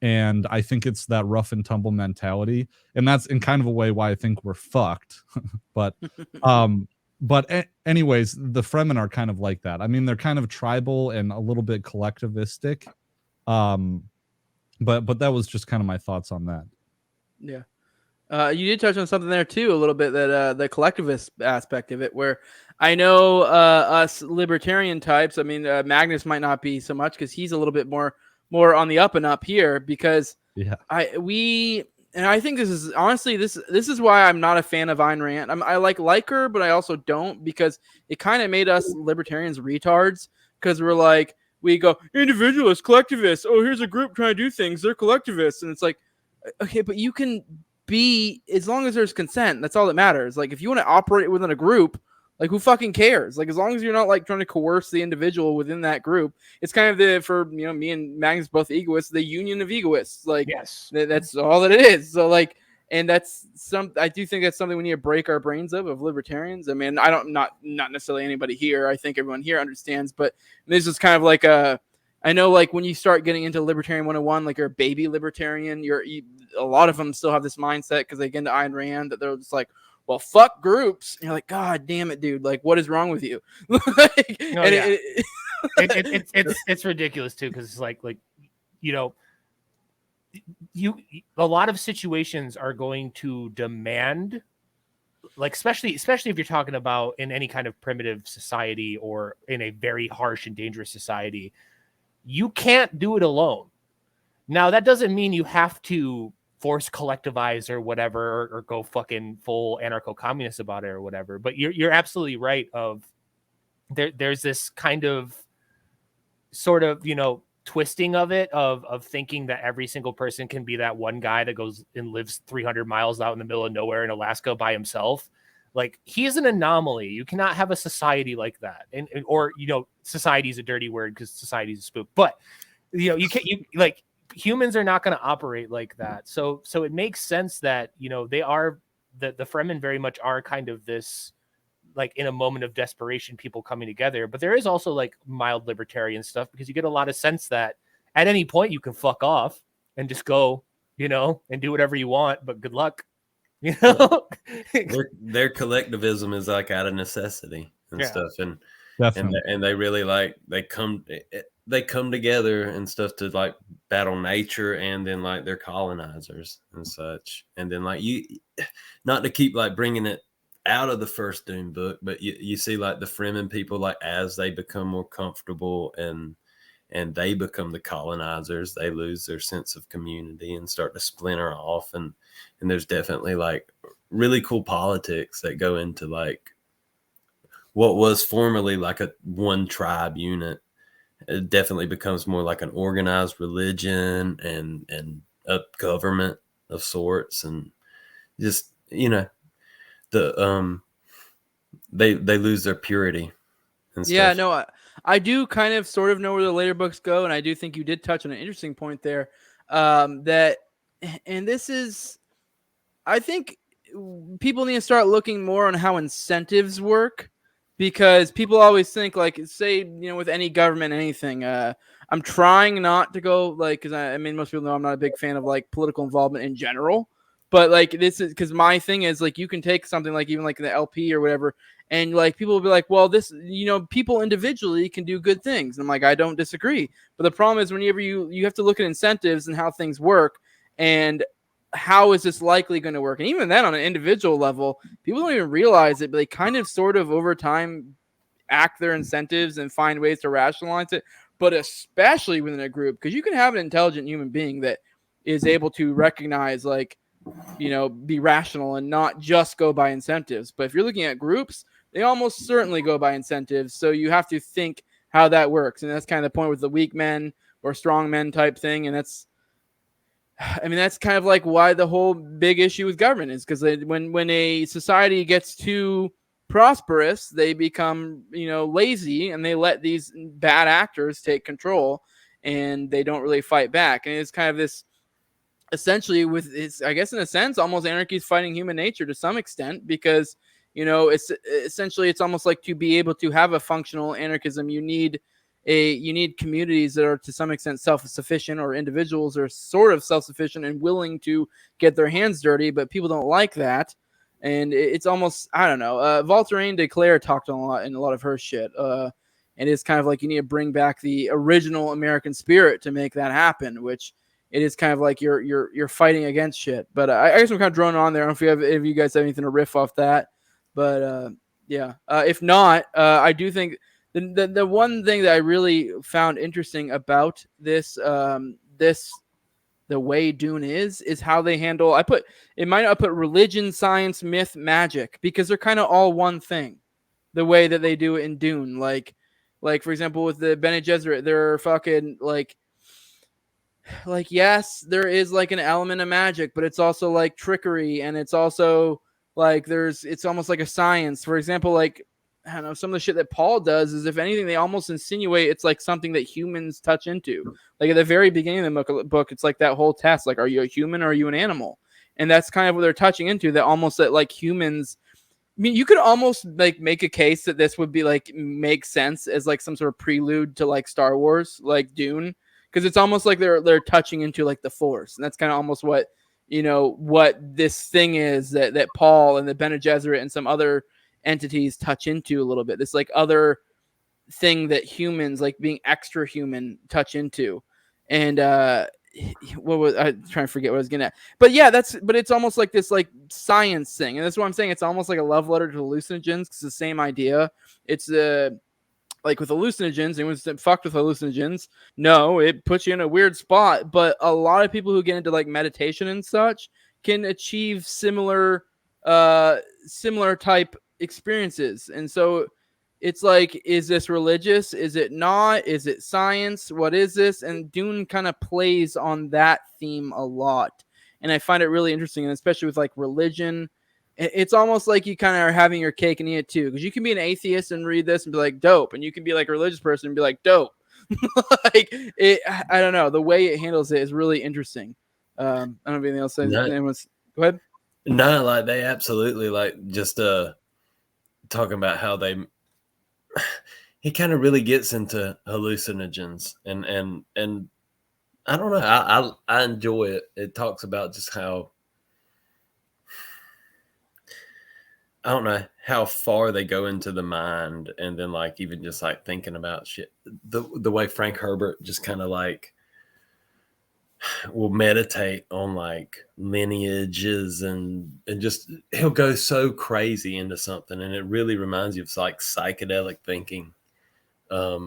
Speaker 4: And I think it's that rough and tumble mentality. And that's in kind of a way why I think we're fucked. But anyways, the Fremen are kind of like that. I mean, they're kind of tribal and a little bit collectivistic. But that was just kind of my thoughts on that.
Speaker 1: Yeah. You did touch on something there too, a little bit, that the collectivist aspect of it, where I know us libertarian types, I mean, Magnus might not be so much because he's a little bit more on the up and up here, because I think this is honestly this is why I'm not a fan of Ayn Rand. I like her, but I also don't, because it kind of made us libertarians retards, because we're like, we go individualist, collectivist. Oh, here's a group trying to do things. They're collectivists. And it's like, okay, but you can be, as long as there's consent, that's all that matters. Like if you want to operate within a group, like who fucking cares? Like as long as you're not like trying to coerce the individual within that group, it's kind of for me and Magnus both egoists, the union of egoists. Like
Speaker 3: yes,
Speaker 1: that's all that it is. So like, and I do think that's something we need to break our brains of libertarians. I mean, not necessarily anybody here. I think everyone here understands, but this is kind of like I know like when you start getting into Libertarian 101, like you're a baby libertarian, a lot of them still have this mindset because they get into Ayn Rand that they're just like, well, fuck groups. And you're like, God damn it, dude. Like, what is wrong with you?
Speaker 3: It's ridiculous too, because it's like a lot of situations are going to demand, like especially if you're talking about in any kind of primitive society or in a very harsh and dangerous society, you can't do it alone. Now that doesn't mean you have to force collectivize or whatever, or go fucking full anarcho-communist about it or whatever. But you're absolutely right. There's this kind of sort of twisting of it of thinking that every single person can be that one guy that goes and lives 300 miles out in the middle of nowhere in Alaska by himself. Like he is an anomaly. You cannot have a society like that. Or society is a dirty word because society is a spook. But you can't. Humans are not going to operate like that. So it makes sense that they are the Fremen very much are kind of this, like in a moment of desperation, people coming together. But there is also like mild libertarian stuff, because you get a lot of sense that at any point you can fuck off and just go, and do whatever you want. But good luck.
Speaker 2: Their collectivism is like out of necessity and stuff, and they really like they come together and stuff to like battle nature, and then like they're colonizers and such, and then like not to keep like bringing it out of the first Dune book, but you see like the Fremen people, like as they become more comfortable and they become the colonizers, they lose their sense of community and start to splinter off, and there's definitely like really cool politics that go into like what was formerly like a one tribe unit. It definitely becomes more like an organized religion and a government of sorts, and just they lose their purity and stuff.
Speaker 1: Yeah, no, I do kind of sort of know where the later books go, and I do think you did touch on an interesting point there. that, and this is, I think people need to start looking more on how incentives work, because people always think like, say, with any government, anything, I'm trying not to go like, because I mean, most people know I'm not a big fan of like political involvement in general, but like this is because my thing is like, you can take something like even like the LP or whatever, and like people will be like, well, this, people individually can do good things. And I'm like, I don't disagree, but the problem is whenever you have to look at incentives and how things work, and how is this likely going to work? And even then, on an individual level, people don't even realize it, but they kind of sort of over time act their incentives and find ways to rationalize it. But especially within a group, because you can have an intelligent human being that is able to recognize, like, be rational and not just go by incentives. But if you're looking at groups, they almost certainly go by incentives. So you have to think how that works. And that's kind of the point with the weak men or strong men type thing. And that's kind of like why the whole big issue with government is, because when a society gets too prosperous, they become lazy, and they let these bad actors take control, and they don't really fight back. And it's kind of this, essentially, with, it's, I guess in a sense, almost anarchy is fighting human nature to some extent, because it's essentially, it's almost like, to be able to have a functional anarchism, you need communities that are to some extent self-sufficient, or individuals are sort of self-sufficient and willing to get their hands dirty, but people don't like that. And it's almost, I don't know, Voltaire de Cleyre talked a lot in a lot of her shit, and it's kind of like, you need to bring back the original American spirit to make that happen, which it is kind of like you're fighting against shit. But I guess I'm kind of droning on there. I don't know if you guys have anything to riff off that, but yeah, if not, I do think the one thing that I really found interesting about this, the way Dune is how they handle, I put religion, science, myth, magic, because they're kind of all one thing, the way that they do it in Dune. Like for example, with the Bene Gesserit, they're fucking like, yes, there is like an element of magic, but it's also like trickery, and it's also like it's almost like a science. For example, like, I don't know, some of the shit that Paul does is, if anything, they almost insinuate it's like something that humans touch into. Like at the very beginning of the book, it's like that whole test, like, are you a human or are you an animal? And that's kind of what they're touching into, that almost that like humans, I mean, you could almost like make a case that this would be like, make sense as like some sort of prelude to like Star Wars, like Dune, because it's almost like they're touching into like the Force. And that's kind of almost what, what this thing is that Paul and the Bene Gesserit and some other entities touch into a little bit, this like other thing that humans, like being extra human, touch into. And what was I trying to forget what I was getting at? But yeah, but it's almost like this like science thing, and that's what I'm saying. It's almost like a love letter to hallucinogens. It's the same idea. It's like with hallucinogens, and was fucked with hallucinogens. No, it puts you in a weird spot. But a lot of people who get into like meditation and such can achieve similar type experiences. And so it's like, is this religious? Is it not? Is it science? What is this? And Dune kind of plays on that theme a lot. And I find it really interesting, and especially with like religion, it's almost like you kind of are having your cake and eat it too. Because you can be an atheist and read this and be like, dope. And you can be like a religious person and be like, dope. Like I don't know. The way it handles it is really interesting. I don't have anything else to say. Go ahead.
Speaker 2: No, like they absolutely like just talking about how he kind of really gets into hallucinogens, and I don't know, I enjoy it. It talks about just how, I don't know, how far they go into the mind, and then like even just like thinking about shit, the way Frank Herbert just kind of like will meditate on like lineages, and just he'll go so crazy into something, and it really reminds you of like psychedelic thinking. I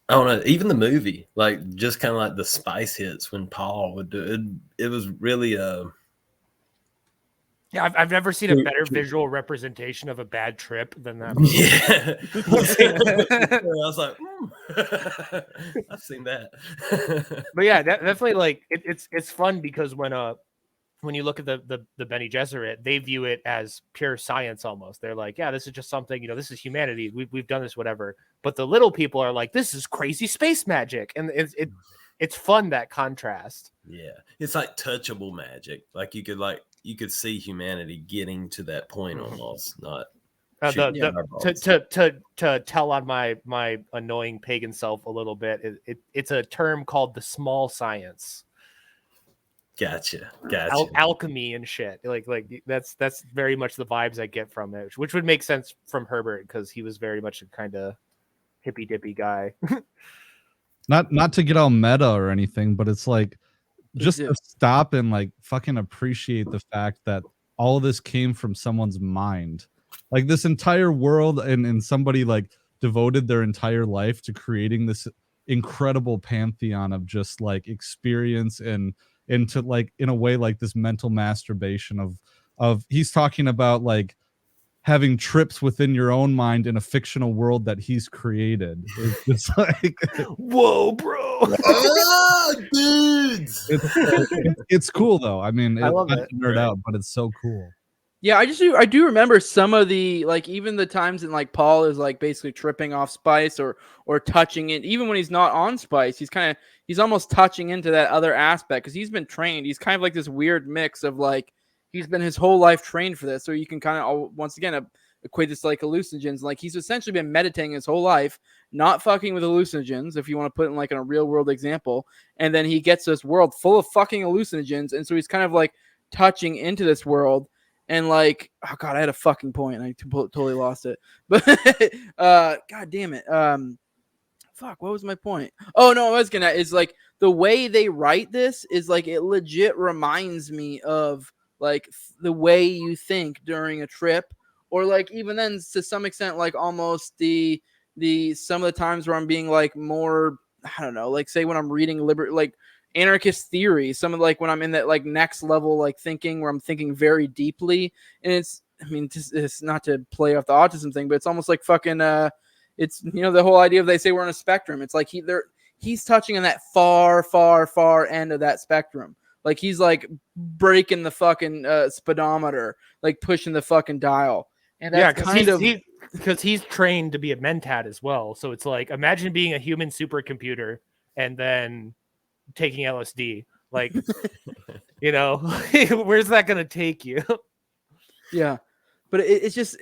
Speaker 2: don't know, even the movie, like just kind of like the spice hits when Paul would do it. It was really
Speaker 3: yeah, I've never seen a better visual representation of a bad trip than that.
Speaker 2: Yeah. I was like, I've seen that.
Speaker 3: But yeah, definitely, like it's fun, because when you look at the Bene Gesserit, they view it as pure science almost. They're like, yeah, this is just something, this is humanity. We've done this, whatever. But the little people are like, this is crazy space magic. And it's fun, that contrast.
Speaker 2: Yeah, it's like touchable magic. Like you could see humanity getting to that point almost. Not
Speaker 3: to tell on my annoying pagan self a little bit. It's a term called the small science.
Speaker 2: Gotcha.
Speaker 3: Alchemy and shit. Like that's very much the vibes I get from it, which would make sense from Herbert because he was very much a kind of hippy dippy guy.
Speaker 4: Not to get all meta or anything, but it's like just to stop and like fucking appreciate the fact that all of this came from someone's mind. Like this entire world and somebody like devoted their entire life to creating this incredible pantheon of just like experience and to like in a way like this mental masturbation of he's talking about like having trips within your own mind in a fictional world that he's created. It's like
Speaker 3: whoa, bro.
Speaker 2: Oh, dudes.
Speaker 4: It's cool though. I mean,
Speaker 3: I love it.
Speaker 4: Nerd out, but it's so cool.
Speaker 1: Yeah, I do remember some of the like even the times in like Paul is like basically tripping off spice or touching it. Even when he's not on spice, he's almost touching into that other aspect because he's been trained. He's kind of like this weird mix of like he's been his whole life trained for this. So you can kind of once again equate this to like hallucinogens. Like he's essentially been meditating his whole life, not fucking with hallucinogens, if you want to put it in like in a real world example. And then he gets this world full of fucking hallucinogens, and so he's kind of like touching into this world. And like, oh god, I had a fucking point. I totally lost it. But god damn it. Fuck, what was my point? Oh no, is like the way they write this is like it legit reminds me of like the way you think during a trip, or like even then to some extent like almost the some of the times where I'm being like more, I don't know, like say when I'm reading like anarchist theory, some of like when I'm in that like next level like thinking where I'm thinking very deeply, and it's not to play off the autism thing, but it's almost like fucking it's the whole idea of they say we're on a spectrum. It's like he's touching on that far end of that spectrum. Like he's like breaking the fucking speedometer, like pushing the fucking dial. And that's
Speaker 3: because he's trained to be a mentat as well. So it's like imagine being a human supercomputer and then taking LSD, like where's that gonna take you?
Speaker 1: Yeah, but it's just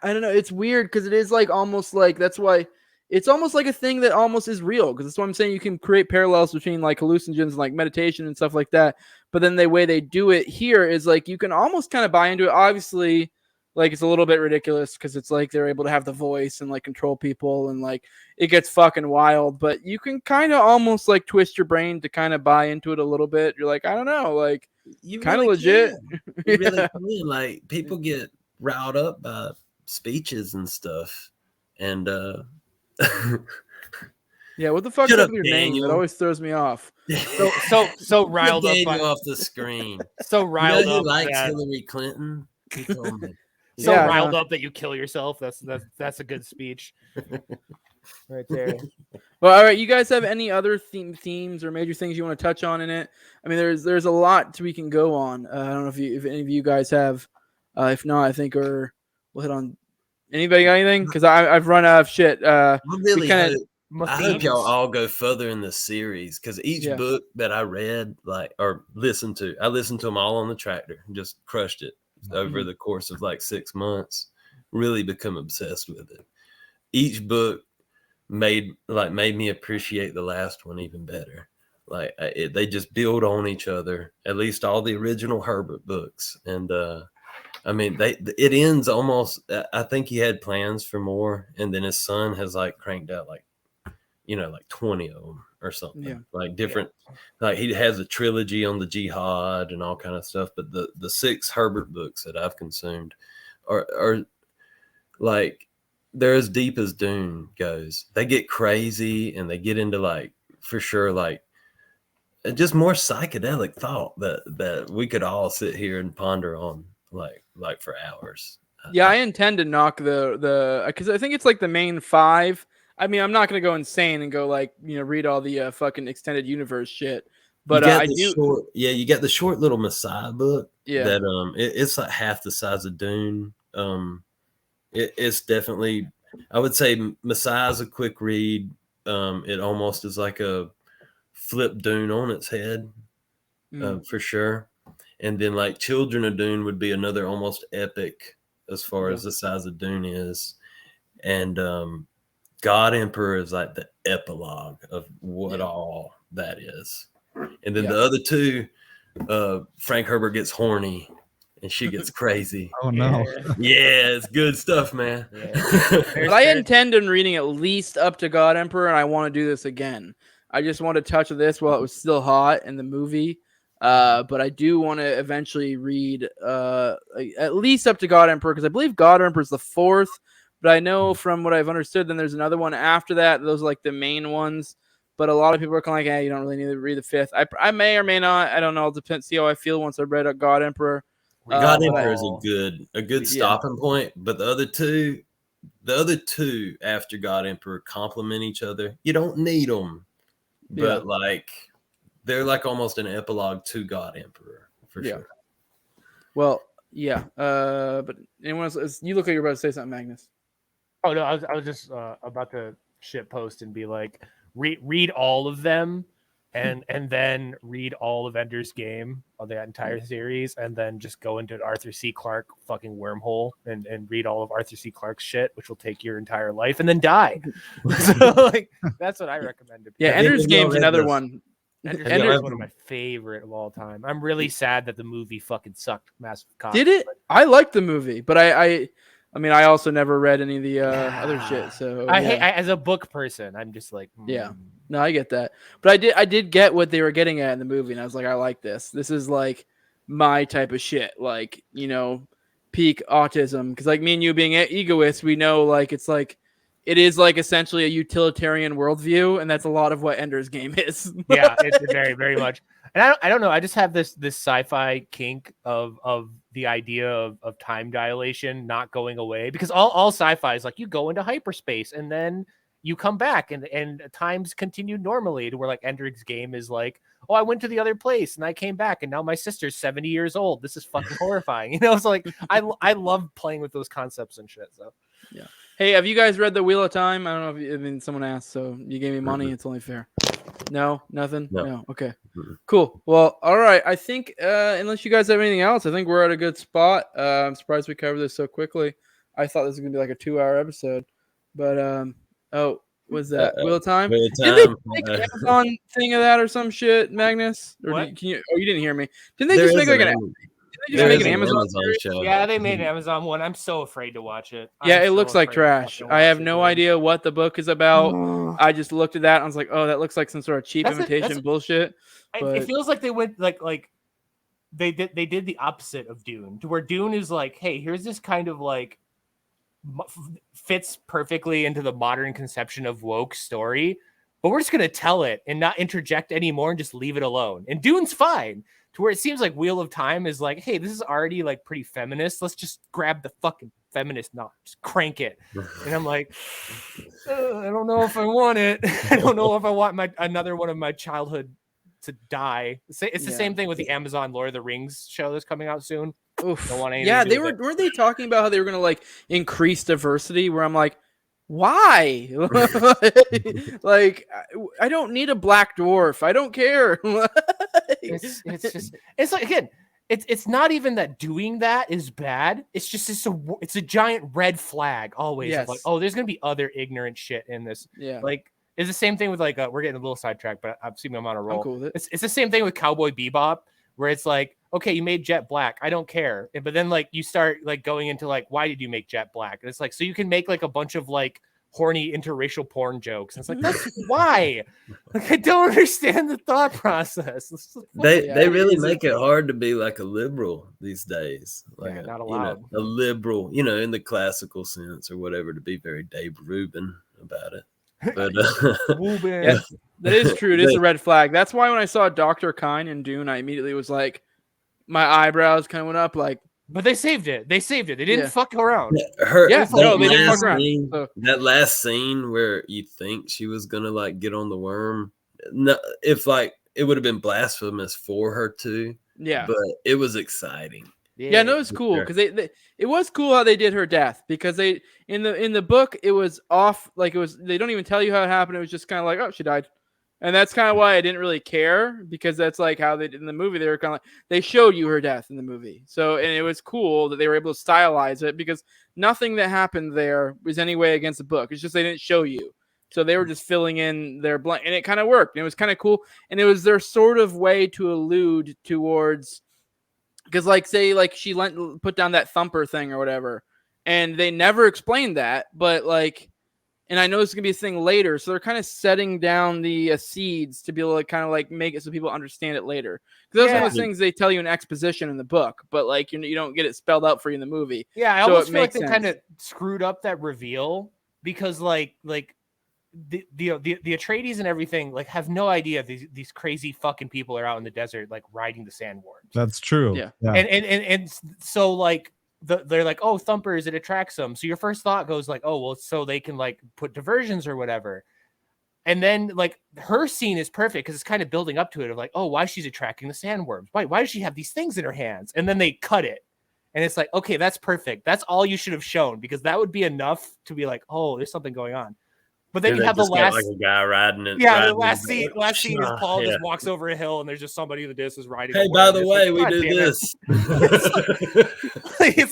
Speaker 1: I don't know, it's weird because it is like almost like that's why it's almost like a thing that almost is real, because that's what I'm saying. You can create parallels between like hallucinogens and like meditation and stuff like that, but then the way they do it here is like you can almost kind of buy into it. Obviously, like it's a little bit ridiculous because it's like they're able to have the voice and like control people and like it gets fucking wild, but you can kind of almost like twist your brain to kind of buy into it a little bit. You're like, I don't know, like you kind of legit.
Speaker 2: You really can. Like people get riled up by speeches and stuff, and
Speaker 1: yeah, what the fuck's up with your name? That always throws me off.
Speaker 3: So riled up
Speaker 2: off the screen.
Speaker 3: So riled up.
Speaker 2: Likes Hillary Clinton. He told me.
Speaker 3: Riled up that you kill yourself. That's a good speech right there.
Speaker 1: Well, all right, you guys have any other themes or major things you want to touch on in it? I mean, there's a lot we can go on. I don't know if any of you guys have. If not, I think we'll hit on. Anybody got anything? Because I've run out of shit.
Speaker 2: I hope y'all all go further in the series, because each book that I read or listened to, I listened to them all on the tractor and just crushed it over the course of like 6 months. Really become obsessed with it. Each book made me appreciate the last one even better. Like they just build on each other. At least all the original Herbert books, and I mean it ends almost. I think he had plans for more, and then his son has like cranked out like 20 of them or something. Like different. Like he has a trilogy on the jihad and all kind of stuff. But the 6 Herbert books that I've consumed are like they're as deep as Dune goes. They get crazy and they get into like for sure like just more psychedelic thought that we could all sit here and ponder on like for hours.
Speaker 1: Yeah, I intend to knock the because I think it's like the main 5. I mean, I'm not gonna go insane and go like read all the fucking extended universe shit. But I do.
Speaker 2: You got the short little Messiah book. Yeah. That it's like half the size of Dune. It's definitely, I would say Messiah's a quick read. It almost is like a flip Dune on its head, for sure. And then like Children of Dune would be another almost epic as far as the size of Dune is. And God Emperor is like the epilogue of what all that is. And then the other two, Frank Herbert gets horny and she gets crazy.
Speaker 4: Oh no.
Speaker 2: Yeah, it's good stuff, man.
Speaker 1: But I intend on reading at least up to God Emperor, and I want to do this again. I just want to touch this while it was still hot in the movie. But I do want to eventually read at least up to God Emperor, because I believe God Emperor is the 4th. But I know from what I've understood, then there's another one after that. Those are like the main ones. But a lot of people are kind of like, hey, you don't really need to read the 5th. I may or may not. I don't know. It'll depend. See how I feel once I read God Emperor.
Speaker 2: God Emperor is a good stopping point. But the other two after God Emperor complement each other. You don't need them, but like they're like almost an epilogue to God Emperor for sure.
Speaker 1: Well, yeah. But anyone else? You look like you're about to say something, Magnus.
Speaker 3: Oh no, I was just about to shit post and be like, read all of them, and then read all of Ender's Game of the entire series, and then just go into an Arthur C. Clarke fucking wormhole and read all of Arthur C. Clarke's shit, which will take your entire life, and then die. So like that's what I recommend.
Speaker 1: Yeah, Ender's Game's another one.
Speaker 3: Ender's one of my favorite of all time. I'm really sad that the movie fucking sucked. Massive cock.
Speaker 1: Did it? I liked the movie, but I mean, I also never read any of the other shit. So
Speaker 3: I hate, as a book person, I'm just like,
Speaker 1: no, I get that. But I did get what they were getting at in the movie, and I was like, I like this. This is like my type of shit. Like, you know, peak autism. Because like me and you being egoists, we know like it's like it is like essentially a utilitarian worldview, and that's a lot of what Ender's Game is.
Speaker 3: Yeah, it's very, very much. And I don't know. I just have this sci-fi kink of the idea of time dilation not going away, because all sci-fi is like you go into hyperspace and then you come back and times continue normally, to where like Ender's Game is like, oh, I went to the other place and I came back and now my sister's 70 years old. This is fucking horrifying. You know, it's like I love playing with those concepts and shit. So
Speaker 1: yeah. Hey, have you guys read The Wheel of Time? I don't know if someone asked, so you gave me money. It's only fair. No, nothing. No. Okay, cool. Well, all right. I think unless you guys have anything else, I think we're at a good spot. I'm surprised we covered this so quickly. I thought this was gonna be like a 2-hour episode, but oh, was that Wheel of Time?
Speaker 2: Wheel of
Speaker 1: Did they
Speaker 2: Time.
Speaker 1: make an Amazon thing of that or some shit, Magnus? Or
Speaker 3: what?
Speaker 1: you didn't hear me? Didn't they just make like an Amazon
Speaker 2: show?
Speaker 3: Yeah, they made an Amazon one. I'm so afraid to watch it.
Speaker 1: Yeah, it looks like trash. I have no idea what the book is about. I just looked at that and I was like, oh, that looks like some sort of cheap imitation bullshit. But
Speaker 3: it feels like they went like they did the opposite of Dune, to where Dune is like, hey, here's this kind of like fits perfectly into the modern conception of woke story, but we're just gonna tell it and not interject anymore and just leave it alone. And Dune's fine, to where it seems like Wheel of Time is like, hey, this is already like pretty feminist. Let's just grab the fucking feminist knot, just crank it. And I'm like, I don't know if I want it. I don't know if I want another one of my childhood to die. It's the same thing with the Amazon Lord of the Rings show that's coming out soon.
Speaker 1: Oof.
Speaker 3: Don't want anything
Speaker 1: yeah,
Speaker 3: to do
Speaker 1: they
Speaker 3: with
Speaker 1: were. Weren't they talking about how they were going to like increase diversity? Where I'm like, why? Like, I don't need a black dwarf. I don't care.
Speaker 3: It's like, again, it's not even that doing that is bad. It's just it's a giant red flag always.
Speaker 1: Yes.
Speaker 3: Like, oh, there's gonna be other ignorant shit in this.
Speaker 1: Yeah.
Speaker 3: Like, it's the same thing with like we're getting a little sidetracked, but I've seen them on a roll.
Speaker 1: I'm cool with it.
Speaker 3: It's the same thing with Cowboy Bebop, where it's like, okay, you made Jet black. I don't care. But then like you start like going into like, why did you make Jet black? And it's like, so you can make like a bunch of like horny interracial porn jokes. And it's like, that's why. Like, I don't understand the thought process.
Speaker 2: They really make it hard to be like a liberal these days. Like
Speaker 3: not allowed.
Speaker 2: A liberal, in the classical sense or whatever, to be very Dave Rubin about it. But
Speaker 1: yeah, that is true. It is a red flag. That's why when I saw Dr. Kine in Dune, I immediately was like, my eyebrows kind of went up. Like,
Speaker 3: but they saved it. They didn't fuck around.
Speaker 1: They didn't fuck around.
Speaker 2: That last scene where you think she was gonna like get on the worm. No, if like it would have been blasphemous for her to. Yeah, but it was exciting.
Speaker 1: Yeah, no, it was cool because it was cool how they did her death, because they in the book it was off, like it was, they don't even tell you how it happened. It was just kind of like, oh, she died, And that's kind of why I didn't really care, because that's like how they did in the movie. They were kind of like, they showed you her death in the movie. So, and it was cool that they were able to stylize it, because nothing that happened there was any way against the book. It's just they didn't show you. So they were just filling in their blank, and it kind of worked. And it was kind of cool. And it was their sort of way to allude towards, because like, say like she put down that thumper thing or whatever, and they never explained that, but like, and I know this is gonna be a thing later, so they're kind of setting down the seeds to be able to kind of like make it so people understand it later. Because those are the things they tell you in exposition in the book, but like you don't get it spelled out for you in the movie.
Speaker 3: Yeah, I almost feel like they kind of screwed up that reveal, because like the Atreides and everything like have no idea these crazy fucking people are out in the desert like riding the sandworms.
Speaker 4: That's true.
Speaker 1: Yeah.
Speaker 3: And so like. They're like, oh, thumpers, it attracts them. So your first thought goes like, oh, well, so they can like put diversions or whatever. And then like her scene is perfect because it's kind of building up to it of like, oh, why she's attracting the sandworms? Why does she have these things in her hands? And then they cut it. And it's like, okay, that's perfect. That's all you should have shown, because that would be enough to be like, oh, there's something going on. But then you have the last,
Speaker 2: like a guy riding it.
Speaker 3: Yeah, the last scene is Paul just walks over a hill and there's just somebody in the distance riding.
Speaker 2: Hey, by the way, we do this.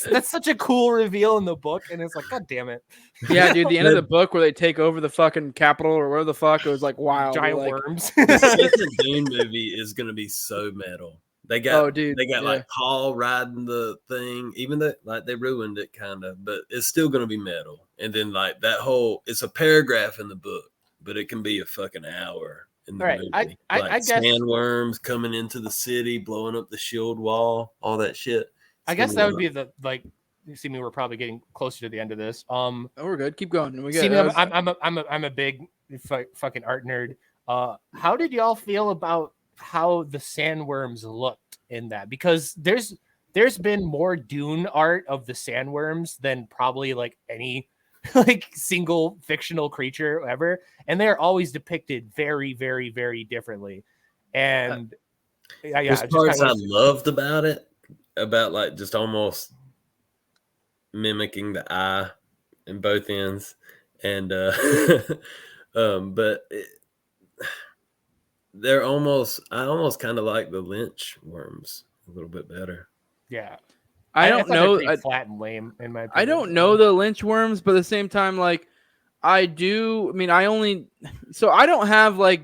Speaker 3: That's such a cool reveal in the book, and it's like, God damn it.
Speaker 1: Yeah, dude, the end of the book where they take over the fucking capital or whatever the fuck, it was like wild.
Speaker 3: Giant worms.
Speaker 2: The second Dune movie is gonna be so metal. They got like Paul riding the thing, even though like they ruined it kind of, but it's still gonna be metal. And then like that whole, it's a paragraph in the book, but it can be a fucking hour in the movie. I guess sandworms coming into the city, blowing up the shield wall, all that shit.
Speaker 3: I guess that would be the like. You see me, we're probably getting closer to the end of this.
Speaker 1: Oh, we're good. Keep going. We
Speaker 3: see me, I'm a big fucking art nerd. How did y'all feel about how the sandworms looked in that? Because there's been more Dune art of the sandworms than probably like any like single fictional creature ever, and they're always depicted very, very, very differently. And
Speaker 2: there's parts I loved about it, about like just almost mimicking the eye in both ends, and but I almost kind of like the lynch worms a little bit better.
Speaker 3: Yeah,
Speaker 1: I don't know.
Speaker 3: Flat and lame in my opinion.
Speaker 1: I don't know the lynch worms, but at the same time, like I do. I mean, I don't have like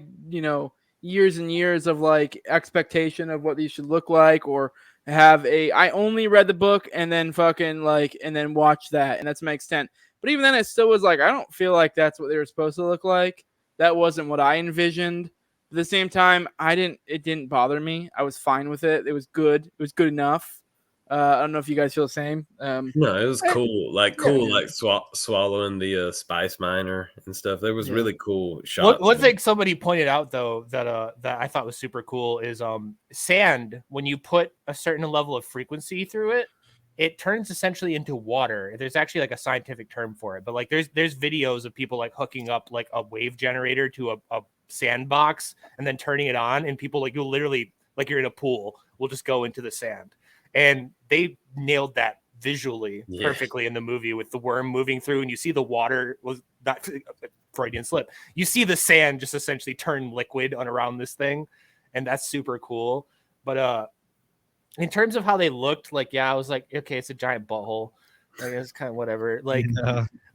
Speaker 1: years and years of like expectation of what these should look like, or I only read the book and then fucking like and then watched that, and that's my extent. But even then, it still was like I don't feel like that's what they were supposed to look like. That wasn't what I envisioned. At the same time, it didn't bother me. I was fine with it. It was good. It was good enough. I don't know if you guys feel the same.
Speaker 2: No, it was cool. Like swallowing the spice miner and stuff. It was really cool shots.
Speaker 3: One thing somebody pointed out though that I thought was super cool is sand. When you put a certain level of frequency through it, it turns essentially into water. There's actually like a scientific term for it, but like there's videos of people like hooking up like a wave generator to a sandbox and then turning it on, and people like you'll literally like you're in a pool will just go into the sand, and they nailed that visually perfectly in the movie with the worm moving through, and you see the water was not Freudian slip. You see the sand just essentially turn liquid on around this thing, and that's super cool. But in terms of how they looked, like I was like, okay, it's a giant butthole. Like, it's kind of whatever. Like,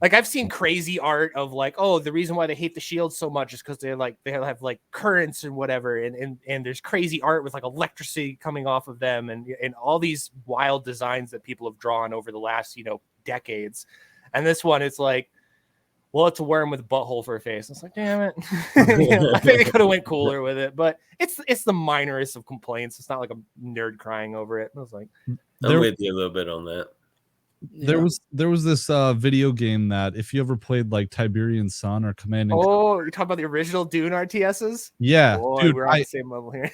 Speaker 3: like I've seen crazy art of like, oh, the reason why they hate the shield so much is because they have like currents and whatever, and there's crazy art with like electricity coming off of them, and all these wild designs that people have drawn over the last decades. And this one, it's like, well, it's a worm with a butthole for a face. It's like, damn it. I think they could have went cooler with it, but it's the minorest of complaints. It's not like a nerd crying over it. I was like,
Speaker 2: I'm with you a little bit on that.
Speaker 4: There was this video game that if you ever played like Tiberian Sun or Command and
Speaker 3: you're talking about the original Dune RTSs?
Speaker 4: Yeah,
Speaker 3: dude, we're on the same level here.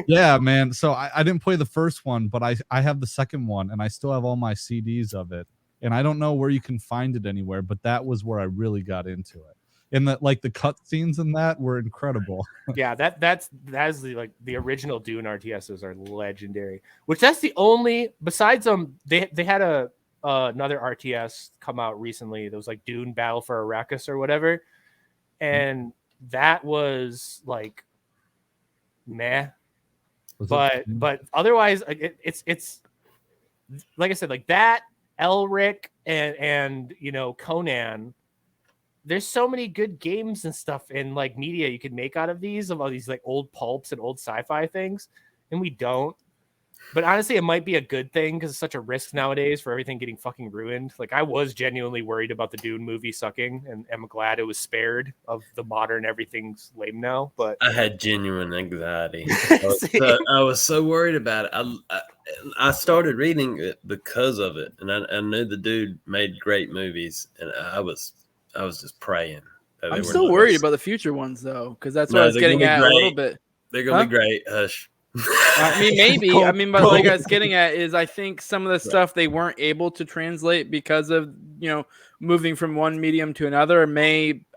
Speaker 4: Yeah, man. So I didn't play the first one, but I have the second one, and I still have all my CDs of it. And I don't know where you can find it anywhere, but that was where I really got into it. And that like the cut scenes in that were incredible.
Speaker 3: Yeah, that's the original Dune RTSs are legendary. Which that's the only, besides they had another RTS come out recently that was like Dune Battle for Arrakis or whatever, and that was like meh.
Speaker 4: Was
Speaker 3: But otherwise, it's like I said, like that Elric and Conan. There's so many good games and stuff in like media you could make out of all these like old pulps and old sci-fi things, and we don't. But honestly, it might be a good thing because it's such a risk nowadays for everything getting fucking ruined. Like I was genuinely worried about the Dune movie sucking, and I'm glad it was spared of the modern everything's lame now. But
Speaker 2: I had genuine anxiety. I was so worried about it. I started reading it because of it, and I knew the dude made great movies, and I was just praying.
Speaker 1: I'm still worried about the future ones though, because that's what I was getting at a little bit.
Speaker 2: They're gonna be great. Hush.
Speaker 1: I mean, maybe. But like I was getting at is, I think some of the stuff they weren't able to translate because of moving from one medium to another.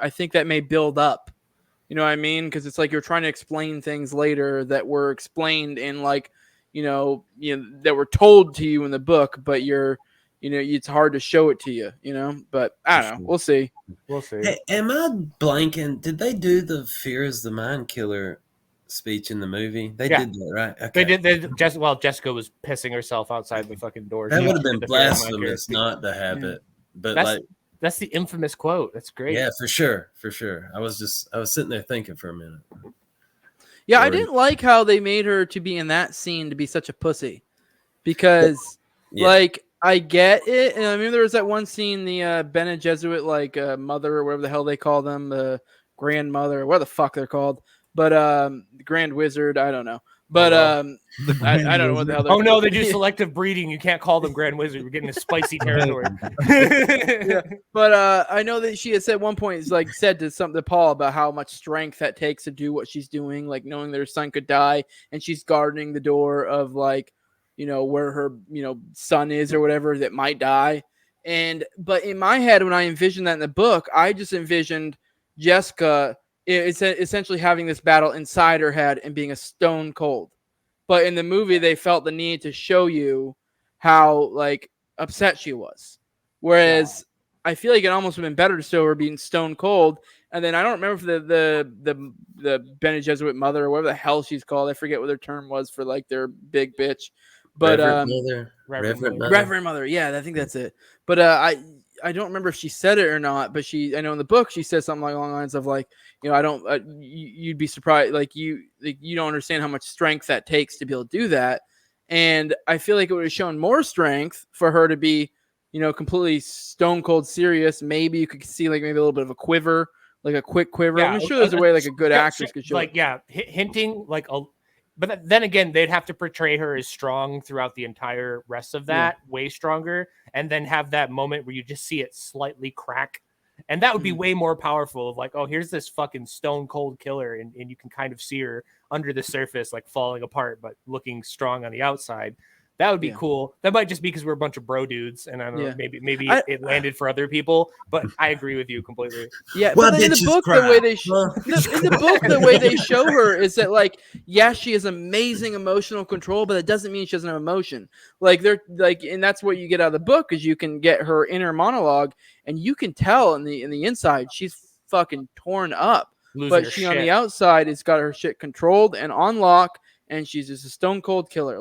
Speaker 1: I think that may build up. You know what I mean? Because it's like you're trying to explain things later that were explained in like that were told to you in the book, but it's hard to show it to you. But I don't know. We'll see.
Speaker 2: Hey, am I blanking? Did they do the "Fear is the Mind Killer" speech in the movie? They did that, right? Okay.
Speaker 3: They did. Jessica was pissing herself outside the fucking door.
Speaker 2: That would have been blasphemous not to have it. But
Speaker 3: that's the infamous quote. That's great.
Speaker 2: Yeah, for sure. I was sitting there thinking for a minute.
Speaker 1: Yeah, I didn't like how they made her to be in that scene to be such a pussy, because like I get it, and I mean there was that one scene, the Bene Gesserit mother or whatever the hell they call them, the grandmother, what the fuck they're called. But the Grand Wizard, I don't know. But I don't know what the hell they're
Speaker 3: called. No, they do selective breeding. You can't call them Grand Wizard. We're getting a spicy territory.
Speaker 1: Yeah. But I know that she had said at one point, said to Paul about how much strength that takes to do what she's doing, like knowing that her son could die, and she's guarding the door of where her son is or whatever that might die. But in my head, when I envisioned that in the book, I just envisioned Jessica it's essentially having this battle inside her head and being a stone cold. But in the movie, they felt the need to show you how upset she was. Whereas I feel like it almost would have been better to show her being stone cold. And then I don't remember if the Bene Gesserit mother or whatever the hell she's called. I forget what their term was for their big bitch. But Reverend Mother. Yeah, I think that's it. But I don't remember if she said it or not, but I know in the book she says something along the lines of I don't, you'd be surprised, you don't understand how much strength that takes to be able to do that. And I feel like it would have shown more strength for her to be, completely stone cold serious. Maybe you could see maybe a little bit of a quiver, like a quick quiver.
Speaker 3: Yeah,
Speaker 1: I'm sure there's a way a good actress could show.
Speaker 3: Hinting but then again, they'd have to portray her as strong throughout the entire rest of that, way stronger, and then have that moment where you just see it slightly crack. And that would be way more powerful of here's this fucking stone cold killer, and you can kind of see her under the surface, falling apart, but looking strong on the outside. That would be cool. That might just be because we're a bunch of bro dudes, and I don't know, maybe it landed for other people, but I agree with you completely.
Speaker 1: Yeah, but in the book, the way they the way they show her is that she has amazing emotional control, but it doesn't mean she doesn't have emotion. And that's what you get out of the book is you can get her inner monologue, and you can tell in the inside she's fucking torn up, but she on the outside has got her shit controlled and on lock, and she's just a stone cold killer.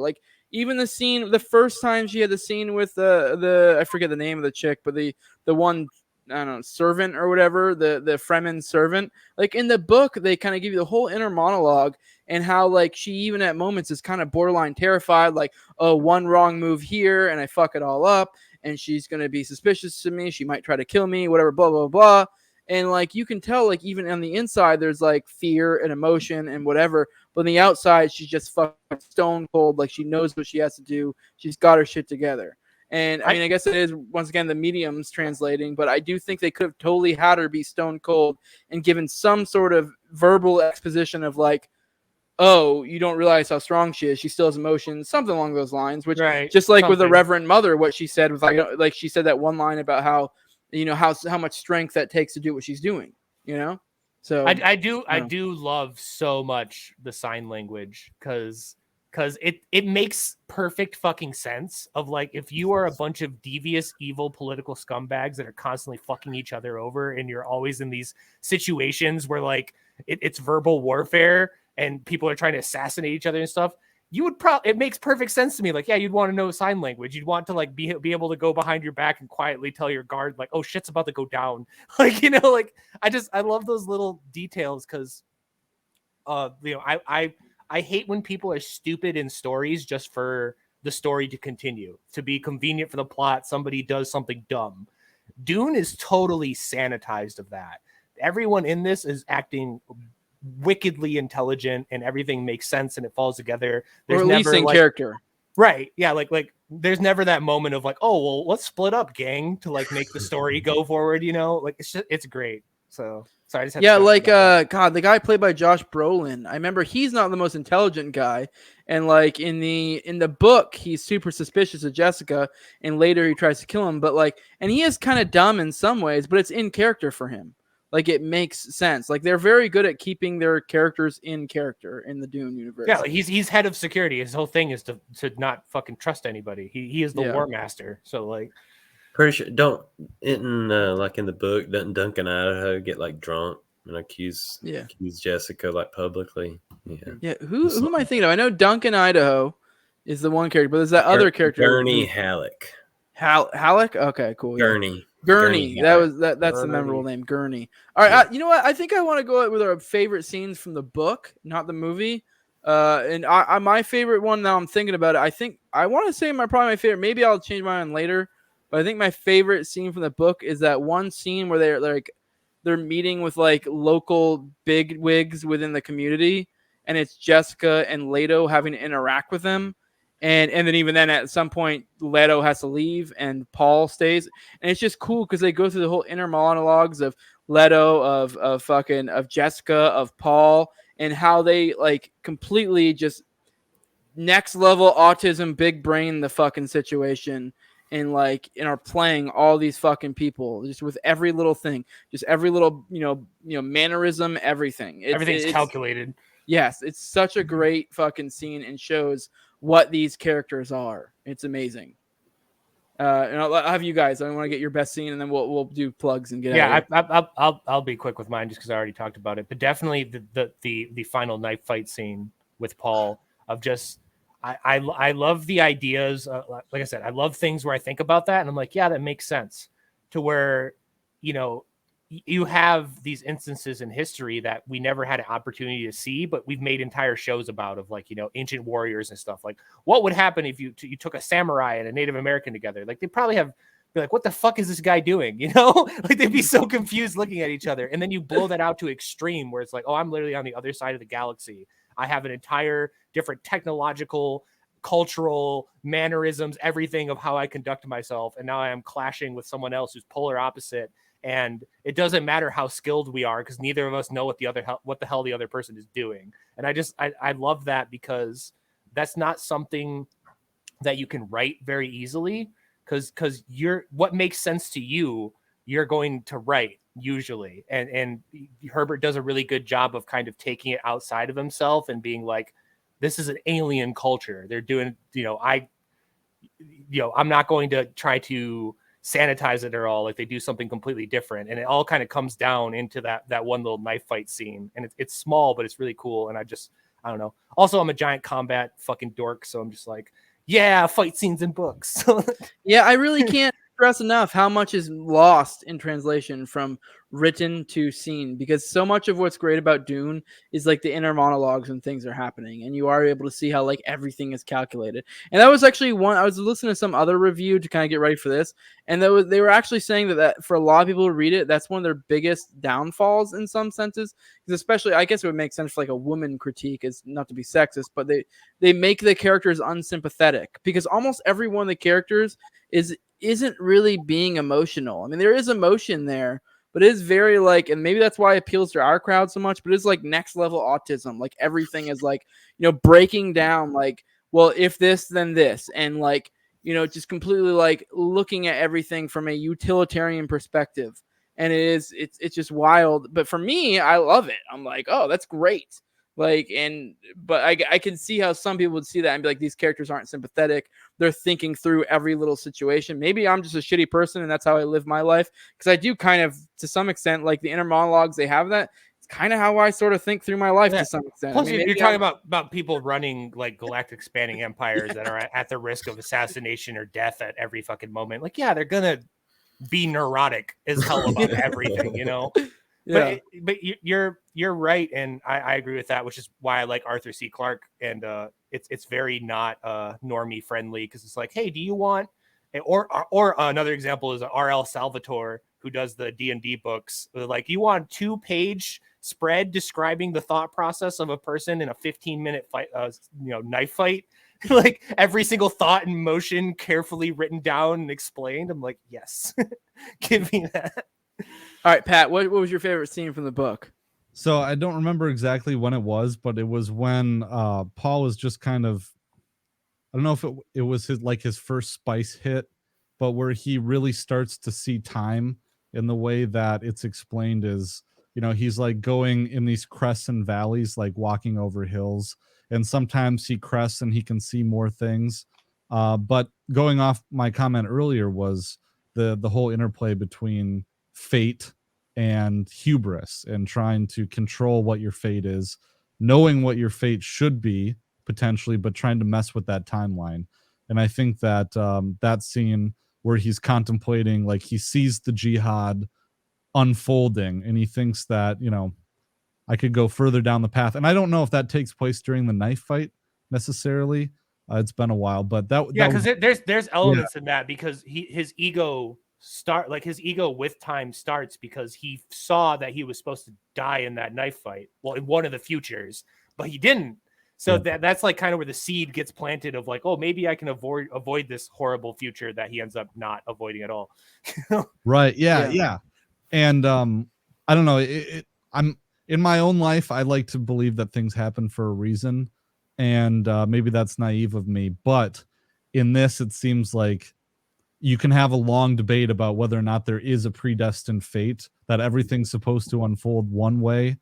Speaker 1: Even the first time she had the scene with the I forget the name of the chick, but the one, I don't know, servant or whatever, the Fremen servant. In the book, they kind of give you the whole inner monologue and how she even at moments is kind of borderline terrified, one wrong move here and I fuck it all up, and she's gonna be suspicious to me. She might try to kill me, whatever, blah blah blah. And you can tell even on the inside there's fear and emotion and whatever, but on the outside she's just fucking stone cold. She knows what she has to do. She's got her shit together. And I guess it is once again the mediums translating, but I do think they could have totally had her be stone cold and given some sort of verbal exposition of oh, you don't realize how strong she is. She still has emotions, something along those lines. Which just with the Reverend Mother, what she said was she said that one line about how how much strength that takes to do what she's doing, So
Speaker 3: I do love so much the sign language, because because it makes perfect fucking sense of like, if you are a bunch of devious, evil political scumbags that are constantly fucking each other over, and you're always in these situations where like it's verbal warfare and people are trying to assassinate each other and stuff, you would probably, it makes perfect sense to me. Like, yeah, you'd want to know sign language. You'd want to like be able to go behind your back and quietly tell your guard like, oh, shit's about to go down. Like, you know, like I love those little details because, you know, I hate when people are stupid in stories just for the story to continue, to be convenient for the plot. Somebody does something dumb. Dune is totally sanitized of that. Everyone in this is acting wickedly intelligent and everything makes sense and it falls together. There's
Speaker 1: or at least
Speaker 3: never
Speaker 1: in
Speaker 3: like,
Speaker 1: character.
Speaker 3: right. Yeah. Like there's never that moment of like, oh, well, let's split up, gang, to like make the story go forward, you know, like it's great. So sorry, I just had
Speaker 1: Yeah,
Speaker 3: to
Speaker 1: like God, the guy played by Josh Brolin. I remember he's not the most intelligent guy, and like in the book, he's super suspicious of Jessica, and later he tries to kill him. But like, and he is kind of dumb in some ways, but it's in character for him. Like it makes sense. Like they're very good at keeping their characters in character in the Dune universe.
Speaker 3: Yeah, like he's head of security. His whole thing is to not fucking trust anybody. He is the war master. So like.
Speaker 2: Pretty sure don't like in the book, doesn't Duncan Idaho get like drunk and accuse Jessica like publicly?
Speaker 1: Yeah. Who am I thinking of? I know Duncan Idaho is the one character, but there's that other character.
Speaker 2: Gurney Halleck.
Speaker 1: Halleck? Okay, cool.
Speaker 2: Gurney.
Speaker 1: Gurney. That's the memorable name, Gurney. All right, you know what? I think I want to go with our favorite scenes from the book, not the movie. And my favorite one, now I'm thinking about it, I think I want to say probably my favorite. Maybe I'll change mine later. But I think my favorite scene from the book is that one scene where they're meeting with like local big wigs within the community, and it's Jessica and Leto having to interact with them, and then even then at some point Leto has to leave and Paul stays, and it's just cool because they go through the whole inner monologues of Leto, of Jessica, of Paul, and how they like completely just next level autism, big brain the fucking situation. And are playing all these fucking people just with every little thing, just every little mannerism, everything.
Speaker 3: Everything's calculated.
Speaker 1: Yes, it's such a great fucking scene and shows what these characters are. It's amazing. And I'll have you guys. I want to get your best scene, and then we'll do plugs and get out of
Speaker 3: here. I'll be quick with mine just because I already talked about it. But definitely the final knife fight scene with Paul of just. I love the ideas. Like I said, I love things where I think about that and I'm like, yeah, that makes sense. To where, you have these instances in history that we never had an opportunity to see, but we've made entire shows about of like, ancient warriors and stuff. Like, what would happen if you took a samurai and a Native American together? Like, they probably be like, what the fuck is this guy doing? Like they'd be so confused looking at each other. And then you blow that out to extreme where it's like, oh, I'm literally on the other side of the galaxy. I have an entire different technological, cultural mannerisms, everything of how I conduct myself. And now I am clashing with someone else who's polar opposite. And it doesn't matter how skilled we are because neither of us know what the hell the other person is doing. And I love that because that's not something that you can write very easily because what makes sense to you, you're going to write usually. And Herbert does a really good job of kind of taking it outside of himself and being like, this is an alien culture. They're doing, I'm not going to try to sanitize it at all. Like they do something completely different. And it all kind of comes down into that one little knife fight scene. And it's small, but it's really cool. And I don't know. Also, I'm a giant combat fucking dork. So I'm just like, yeah, fight scenes in books.
Speaker 1: Yeah, I really can't stress enough how much is lost in translation from written to seen, because so much of what's great about Dune is like the inner monologues when things are happening, and you are able to see how like everything is calculated. And that was actually one I was listening to some other review to kind of get ready for this, and they were actually saying that for a lot of people to read it, that's one of their biggest downfalls in some senses, because especially I guess it would make sense for like a woman critique, is not to be sexist, but they make the characters unsympathetic because almost every one of the characters isn't really being emotional. I mean, there is emotion there, but it is very like, and maybe that's why it appeals to our crowd so much, but it's like next level autism. Like everything is like, breaking down like, well, if this, then this. And like, just completely like looking at everything from a utilitarian perspective. And it's just wild. But for me, I love it. I'm like, oh, that's great. But I can see how some people would see that and be like, these characters aren't sympathetic. They're thinking through every little situation. Maybe I'm just a shitty person and that's how I live my life. Because I do kind of, to some extent, like the inner monologues, they have that. It's kind of how I sort of think through my life to some extent.
Speaker 3: Plus, you're talking about people running like galactic spanning empires that are at the risk of assassination or death at every fucking moment. Like, yeah, they're gonna be neurotic as hell about everything, you know. Yeah. But you're right, and I agree with that, which is why I like Arthur C. Clarke, and it's very not normie friendly, because it's like, hey, do you want, or another example is R.L. Salvatore, who does the D&D books. Like, you want 2-page spread describing the thought process of a person in a 15-minute fight, knife fight, like every single thought and motion carefully written down and explained. I'm like, yes, give me that.
Speaker 1: All right, Pat, what was your favorite scene from the book?
Speaker 4: So I don't remember exactly when it was, but it was when Paul was just kind of, I don't know if it was his first spice hit, but where he really starts to see time in the way that it's explained is, he's like going in these crests and valleys, like walking over hills, and sometimes he crests and he can see more things. But going off my comment earlier was the whole interplay between fate and hubris, and trying to control what your fate is, knowing what your fate should be potentially, but trying to mess with that timeline. And I think that that scene where he's contemplating, like he sees the jihad unfolding and he thinks that, I could go further down the path. And I don't know if that takes place during the knife fight necessarily. It's been a while, but
Speaker 3: because there's elements in that, because his ego with time starts because he saw that he was supposed to die in that knife fight, well, in one of the futures, but he didn't. So that's like kind of where the seed gets planted of like, oh, maybe I can avoid this horrible future that he ends up not avoiding at all.
Speaker 4: Right. Yeah. And I don't know. I'm in my own life, I like to believe that things happen for a reason, and maybe that's naive of me. But in this, it seems like you can have a long debate about whether or not there is a predestined fate, that everything's supposed to unfold one way.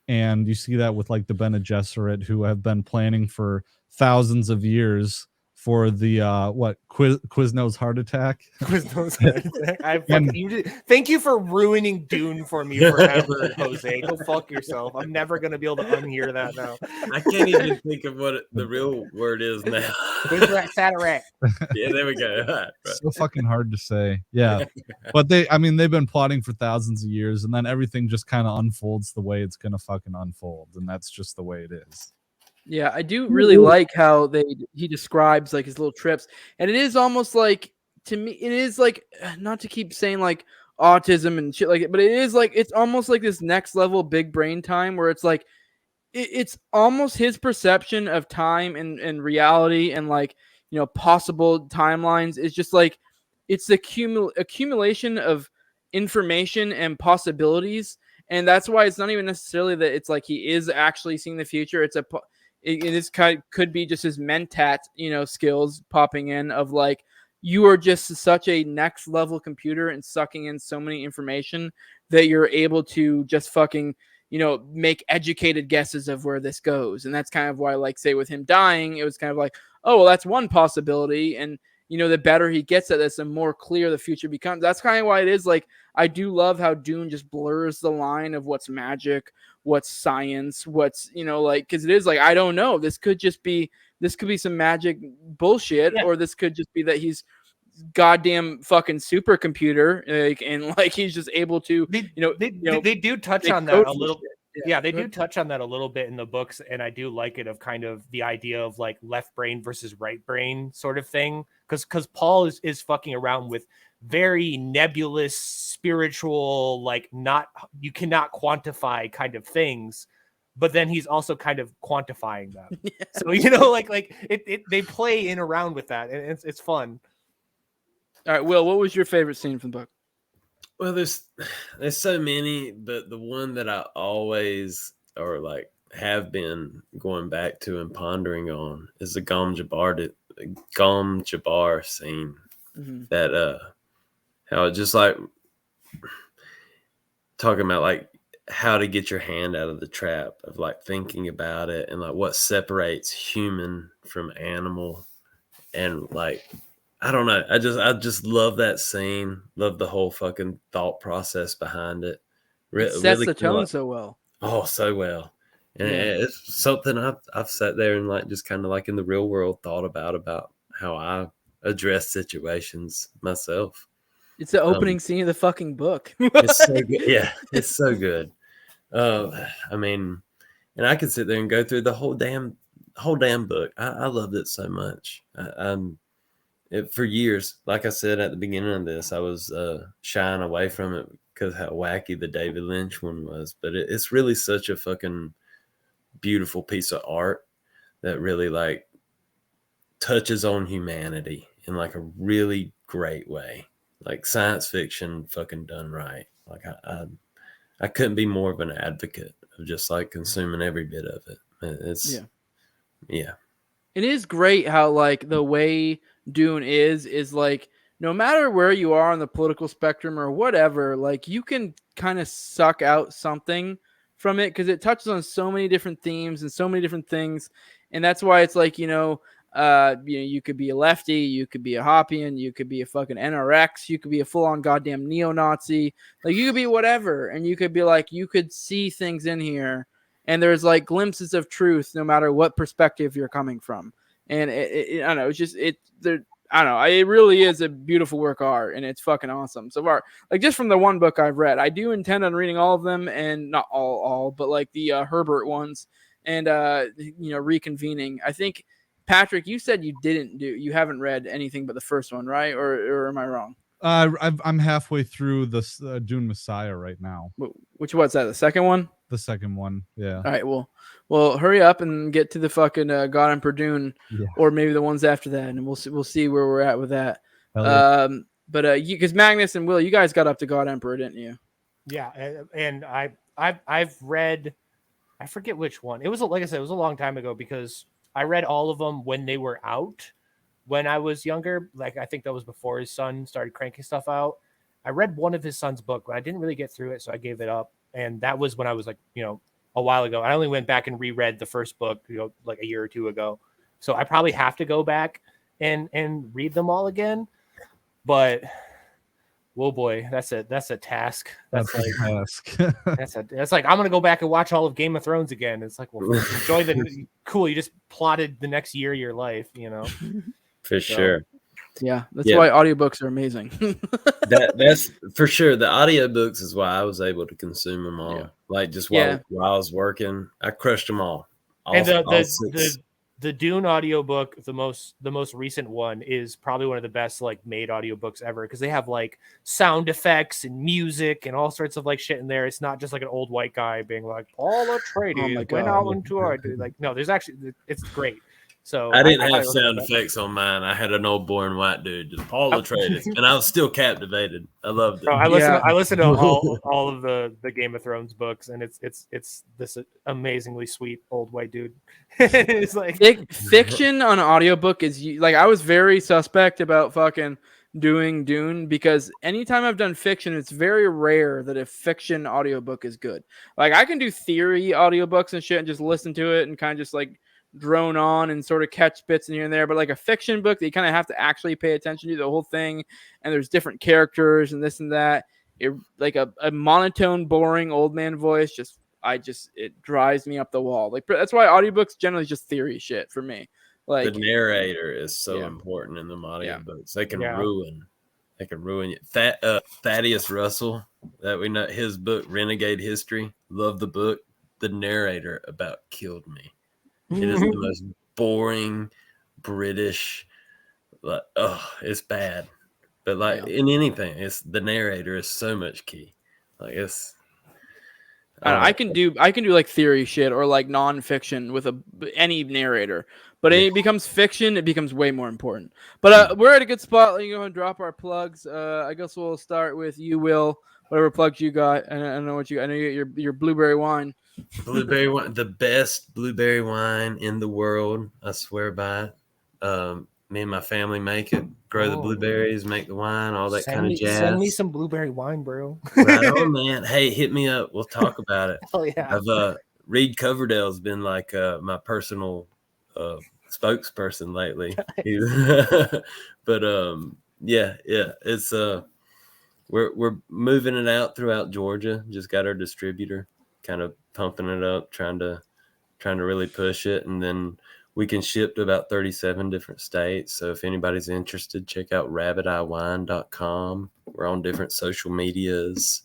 Speaker 4: And you see that with like the Bene Gesserit, who have been planning for thousands of years for the Quizno's heart attack.
Speaker 3: Quizno's heart attack. Thank you for ruining Dune for me forever, Jose. Go fuck yourself. I'm never gonna be able to unhear that now.
Speaker 2: I can't even think of what the real word is now.
Speaker 3: Quizrat.
Speaker 2: Yeah, there we go. Right.
Speaker 4: So fucking hard to say. Yeah. But they've been plotting for thousands of years, and then everything just kind of unfolds the way it's gonna fucking unfold, and that's just the way it is.
Speaker 1: Yeah, I do really like how he describes like his little trips, and it is almost like, to me, it is like, not to keep saying like autism and shit like it, but it is like, it's almost like this next level big brain time where it's like, it's almost his perception of time and reality and like, possible timelines is just like, it's the accumulation of information and possibilities. And that's why it's not even necessarily that it's like he is actually seeing the future. It is could be just his mentat, skills popping in of like, you are just such a next level computer and sucking in so many information that you're able to just fucking, make educated guesses of where this goes. And that's kind of why, like, say with him dying, it was kind of like, oh, well, that's one possibility. And, the better he gets at this, the more clear the future becomes. That's kind of why it is like, I do love how Dune just blurs the line of what's magic, what's science, what's, because it is like, I don't know. This could be some magic bullshit, or this could just be that he's goddamn fucking supercomputer, and like he's just able to,
Speaker 3: they do touch on that a little. Yeah, they do touch on that a little bit in the books, and I do like it, of kind of the idea of like left brain versus right brain sort of thing, because Paul is fucking around with very nebulous, spiritual, like you cannot quantify kind of things, but then he's also kind of quantifying them. Yeah. So like they play in around with that, and it's fun.
Speaker 1: All right, Will, what was your favorite scene from the book?
Speaker 2: Well, there's so many, but the one that I always, or like have been going back to and pondering on, is the Gom Jabbar scene. Mm-hmm. That how it just like talking about like how to get your hand out of the trap of like thinking about it and like what separates human from animal. And like, I don't know. I just love that scene. Love the whole fucking thought process behind it.
Speaker 1: It sets
Speaker 2: really
Speaker 1: the
Speaker 2: kinda
Speaker 1: tone
Speaker 2: like,
Speaker 1: so well.
Speaker 2: oh, so well. And it's something I've sat there and like just kind of like in the real world thought about how I address situations myself.
Speaker 1: It's the opening scene of the fucking book.
Speaker 2: It's so good. Yeah, it's so good. I mean, and I could sit there and go through the whole damn book. I loved it so much. For years, like I said at the beginning of this, I was shying away from it because how wacky the David Lynch one was. But it's really such a fucking beautiful piece of art that really like touches on humanity in like a really great way, like science fiction fucking done right. Like I couldn't be more of an advocate of just like consuming every bit of it. It's yeah.
Speaker 1: It is great how like the way Dune is like no matter where you are on the political spectrum or whatever, like you can kind of suck out something from it because it touches on so many different themes and so many different things, and that's why it's like you could be a lefty, you could be a Hoppian, you could be a fucking NRX, you could be a full-on goddamn neo-Nazi, like you could be whatever, and you could be like you could see things in here, and there's like glimpses of truth no matter what perspective you're coming from, and I don't know, it's just I don't know. It really is a beautiful work of art, and it's fucking awesome so far. Like just from the one book I've read, I do intend on reading all of them, and not all, but like the Herbert ones, and reconvening. I think Patrick, you said you haven't read anything but the first one, right? Or am I wrong?
Speaker 4: I'm halfway through this Dune Messiah right now.
Speaker 1: Which was that? The second one?
Speaker 4: The second one, yeah.
Speaker 1: All right, well, hurry up and get to the fucking God Emperor Dune, or maybe the ones after that, and we'll see where we're at with that.
Speaker 4: Yeah.
Speaker 1: But because Magnus and Will, you guys got up to God Emperor, didn't you?
Speaker 3: Yeah, and I've read, I forget which one. It was like I said, it was a long time ago because I read all of them when they were out. When I was younger, like I think that was before his son started cranking stuff out. I read one of his son's book, but I didn't really get through it, so I gave it up. And that was when I was like, a while ago. I only went back and reread the first book, like a year or two ago. So I probably have to go back and read them all again. But whoa, boy, that's a task. That's like
Speaker 4: a task.
Speaker 3: that's like I'm gonna go back and watch all of Game of Thrones again. It's like, well, enjoy the cool. You just plotted the next year of your life,
Speaker 2: For sure.
Speaker 1: Yeah, that's why audiobooks are amazing.
Speaker 2: That's for sure. The audiobooks is why I was able to consume them all. Yeah. Like just while I was working, I crushed them all.
Speaker 3: And the Dune audiobook, the most recent one, is probably one of the best like made audiobooks ever because they have like sound effects and music and all sorts of like shit in there. It's not just like an old white guy being like Paul Atreides went out into like no, there's actually it's great. So
Speaker 2: I didn't have sound effects on mine. I had an old boring white dude, just Paul Atreides, and I was still captivated. I loved it.
Speaker 3: I listened to all of the Game of Thrones books, and it's this amazingly sweet old white dude. It's like
Speaker 1: fiction on audiobook is like I was very suspect about fucking doing Dune because anytime I've done fiction, it's very rare that a fiction audiobook is good. Like I can do theory audiobooks and shit and just listen to it and kind of just like drone on and sort of catch bits in here and there, but like a fiction book that you kind of have to actually pay attention to the whole thing, and there's different characters and this and that. It like a monotone, boring old man voice it drives me up the wall. Like that's why audiobooks generally is just theory shit for me. Like
Speaker 2: the narrator is so important in the audiobooks. They can ruin it. Thaddeus Russell, that we know his book Renegade History. Love the book. The narrator about killed me. It is the most boring British, like, it's bad. But like in anything, it's the narrator is so much key. Like it's
Speaker 1: I can do like theory shit or like nonfiction with any narrator, but it becomes fiction, it becomes way more important. But we're at a good spot. Let me go ahead and drop our plugs. I guess we'll start with you, Will. Whatever plugs you got. I don't know what you. I know you got your blueberry wine.
Speaker 2: Blueberry wine, the best blueberry wine in the world. I swear by it. me and my family make it, grow the blueberries, make the wine, all that kind of jazz.
Speaker 3: Send me some blueberry wine, bro.
Speaker 2: Right on, man. Hey, hit me up. We'll talk about it.
Speaker 3: Oh yeah.
Speaker 2: Reed Coverdale's been like my personal spokesperson lately. But yeah, it's we're moving it out throughout Georgia. Just got our distributor, kind of pumping it up, trying to really push it, and then we can ship to about 37 different states. So if anybody's interested, check out rabbiteyewine.com. We're on different social medias,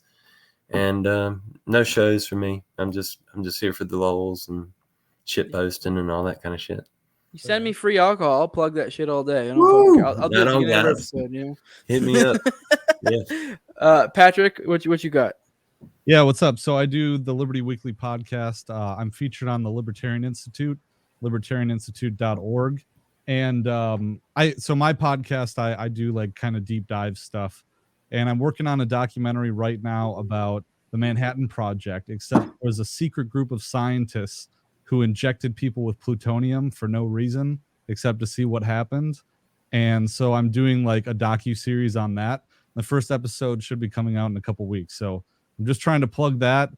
Speaker 2: and no shows for me. I'm just here for the lulz and shit posting and all that kind of shit.
Speaker 1: You send me free alcohol, I'll plug that shit all day. I'll do it in every episode. You know?
Speaker 2: Hit me up. Yeah.
Speaker 1: Patrick, what you got?
Speaker 4: Yeah, what's up? So I do the Liberty Weekly podcast. I'm featured on the Libertarian Institute, libertarianinstitute.org. And my podcast, I do like kind of deep dive stuff. And I'm working on a documentary right now about the Manhattan Project, except there's a secret group of scientists who injected people with plutonium for no reason except to see what happened. And so I'm doing like a docu-series on that. The first episode should be coming out in a couple weeks. So I'm just trying to plug that.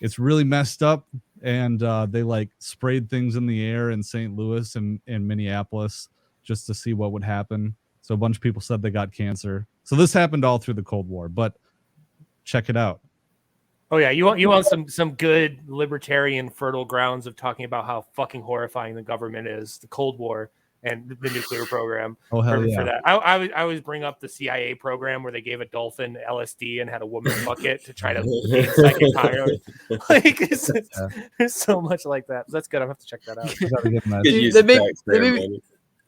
Speaker 4: It's really messed up. And they like sprayed things in the air in St. Louis and in Minneapolis just to see what would happen. So a bunch of people said they got cancer. So this happened all through the Cold War, but check it out.
Speaker 3: Oh yeah, you want some good libertarian fertile grounds of talking about how fucking horrifying the government is, the Cold War and the nuclear program.
Speaker 4: Oh hell yeah!
Speaker 3: For that, I always bring up the CIA program where they gave a dolphin LSD and had a woman fuck it to try to gain psychic power. Like there's so much like that. That's good. I have to check that out.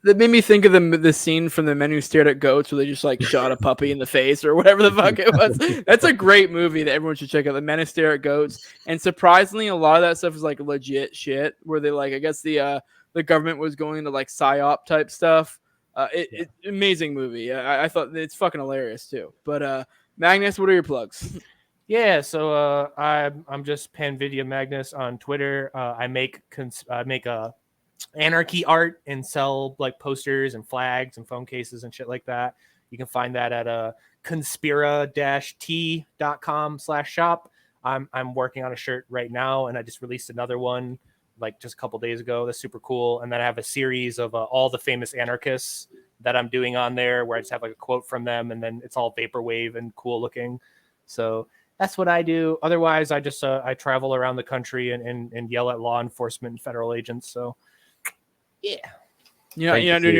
Speaker 1: That made me think of the scene from The Men Who Stared at Goats where they just like shot a puppy in the face or whatever the fuck it was. That's a great movie that everyone should check out. The Men Who Stare at Goats. And surprisingly, a lot of that stuff is like legit shit where they like, I guess the government was going into like PSYOP type stuff. Amazing movie. I thought it's fucking hilarious too. But Magnus, what are your plugs?
Speaker 3: Yeah, so I'm just Panvidya Magnus on Twitter. I make anarchy art and sell like posters and flags and phone cases and shit like that. You can find that at conspira-t.com/shop. I'm working on a shirt right now, and I just released another one like just a couple days ago. That's super cool. And then I have a series of all the famous anarchists that I'm doing on there, where I just have like a quote from them, and then it's all vaporwave and cool looking. So that's what I do. Otherwise, I just I travel around the country and yell at law enforcement and federal agents. So. Yeah,
Speaker 1: you're not doing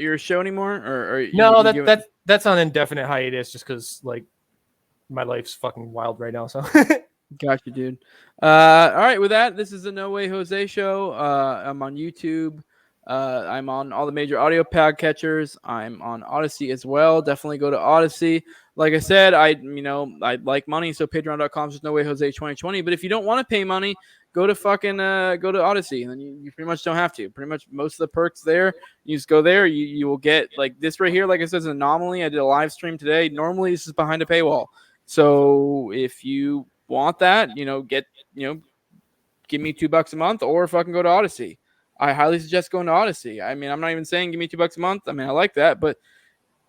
Speaker 1: your show anymore, or
Speaker 3: no? That's on indefinite hiatus, just because like my life's fucking wild right now. So,
Speaker 1: gotcha, dude. All right, with that, this is the No Way Jose show. I'm on YouTube. I'm on all the major audio podcatchers. I'm on Odyssey as well. Definitely go to Odyssey. Like I said, I like money, so patreon.com/No Way Jose 2020. But if you don't want to pay money, go to Odyssey, and then you pretty much don't have to. Pretty much most of the perks there, you just go there. You will get like this right here. Like I said, it's an anomaly. I did a live stream today. Normally this is behind a paywall. So if you want that, give me $2 a month or fucking go to Odyssey. I highly suggest going to Odyssey. I mean, I'm not even saying give me $2 a month. I mean, I like that, but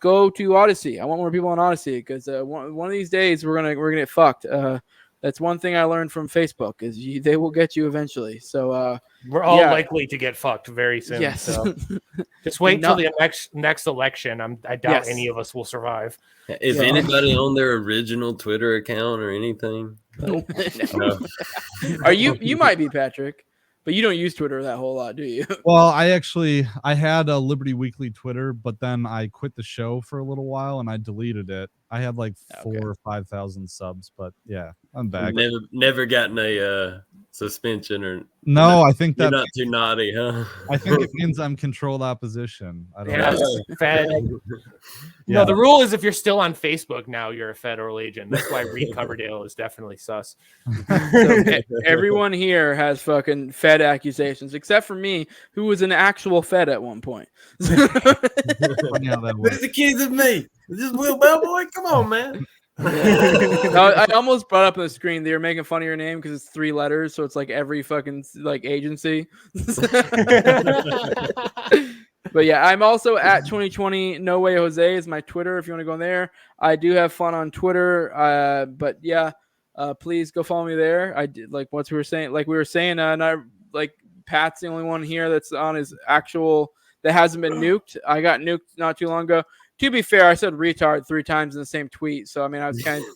Speaker 1: go to Odyssey. I want more people on Odyssey because one of these days we're gonna get fucked. That's one thing I learned from Facebook is they will get you eventually. So
Speaker 3: we're all likely to get fucked very soon.
Speaker 1: Yes.
Speaker 3: So just wait until the next election. I doubt any of us will survive.
Speaker 2: Is anybody on their original Twitter account or anything?
Speaker 1: No. Are you? You might be, Patrick. But you don't use Twitter that whole lot, do you?
Speaker 4: Well, I had a Liberty Weekly Twitter, but then I quit the show for a little while and I deleted it. I had like 4,000 or 5,000 subs, but yeah, I'm back.
Speaker 2: Never gotten a suspension or
Speaker 4: no. I think
Speaker 2: you're not too naughty, huh?
Speaker 4: I think it means I'm controlled opposition. I don't know.
Speaker 3: Fed.
Speaker 4: Yeah.
Speaker 3: No, the rule is if you're still on Facebook now, you're a federal agent. That's why Reed Coverdale is definitely sus.
Speaker 1: So, everyone here has fucking Fed accusations, except for me, who was an actual Fed at one point.
Speaker 4: Funny how that works.
Speaker 2: Who's accusing me? Is this Will Bellboy? Come on, man.
Speaker 1: I almost brought up on the screen they were making fun of your name because it's 3 letters, so it's like every fucking like agency. But yeah, I'm also at 2020 No Way Jose is my Twitter if you want to go in there. I do have fun on Twitter. But yeah, please go follow me there. I did like what we were saying. Like we were saying, not like Pat's the only one here that's on his actual that hasn't been nuked. I got nuked not too long ago. To be fair, I said retard 3 times in the same tweet. So I mean, I was kind of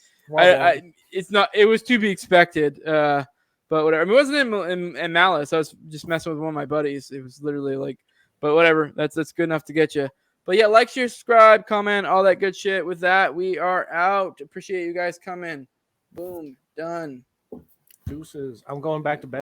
Speaker 1: it was to be expected. But whatever. I mean, it wasn't in malice. I was just messing with one of my buddies. It was literally like, but whatever. That's good enough to get you. But yeah, like, share, subscribe, comment, all that good shit. With that, we are out. Appreciate you guys coming. Boom. Done.
Speaker 3: Deuces. I'm going back to bed.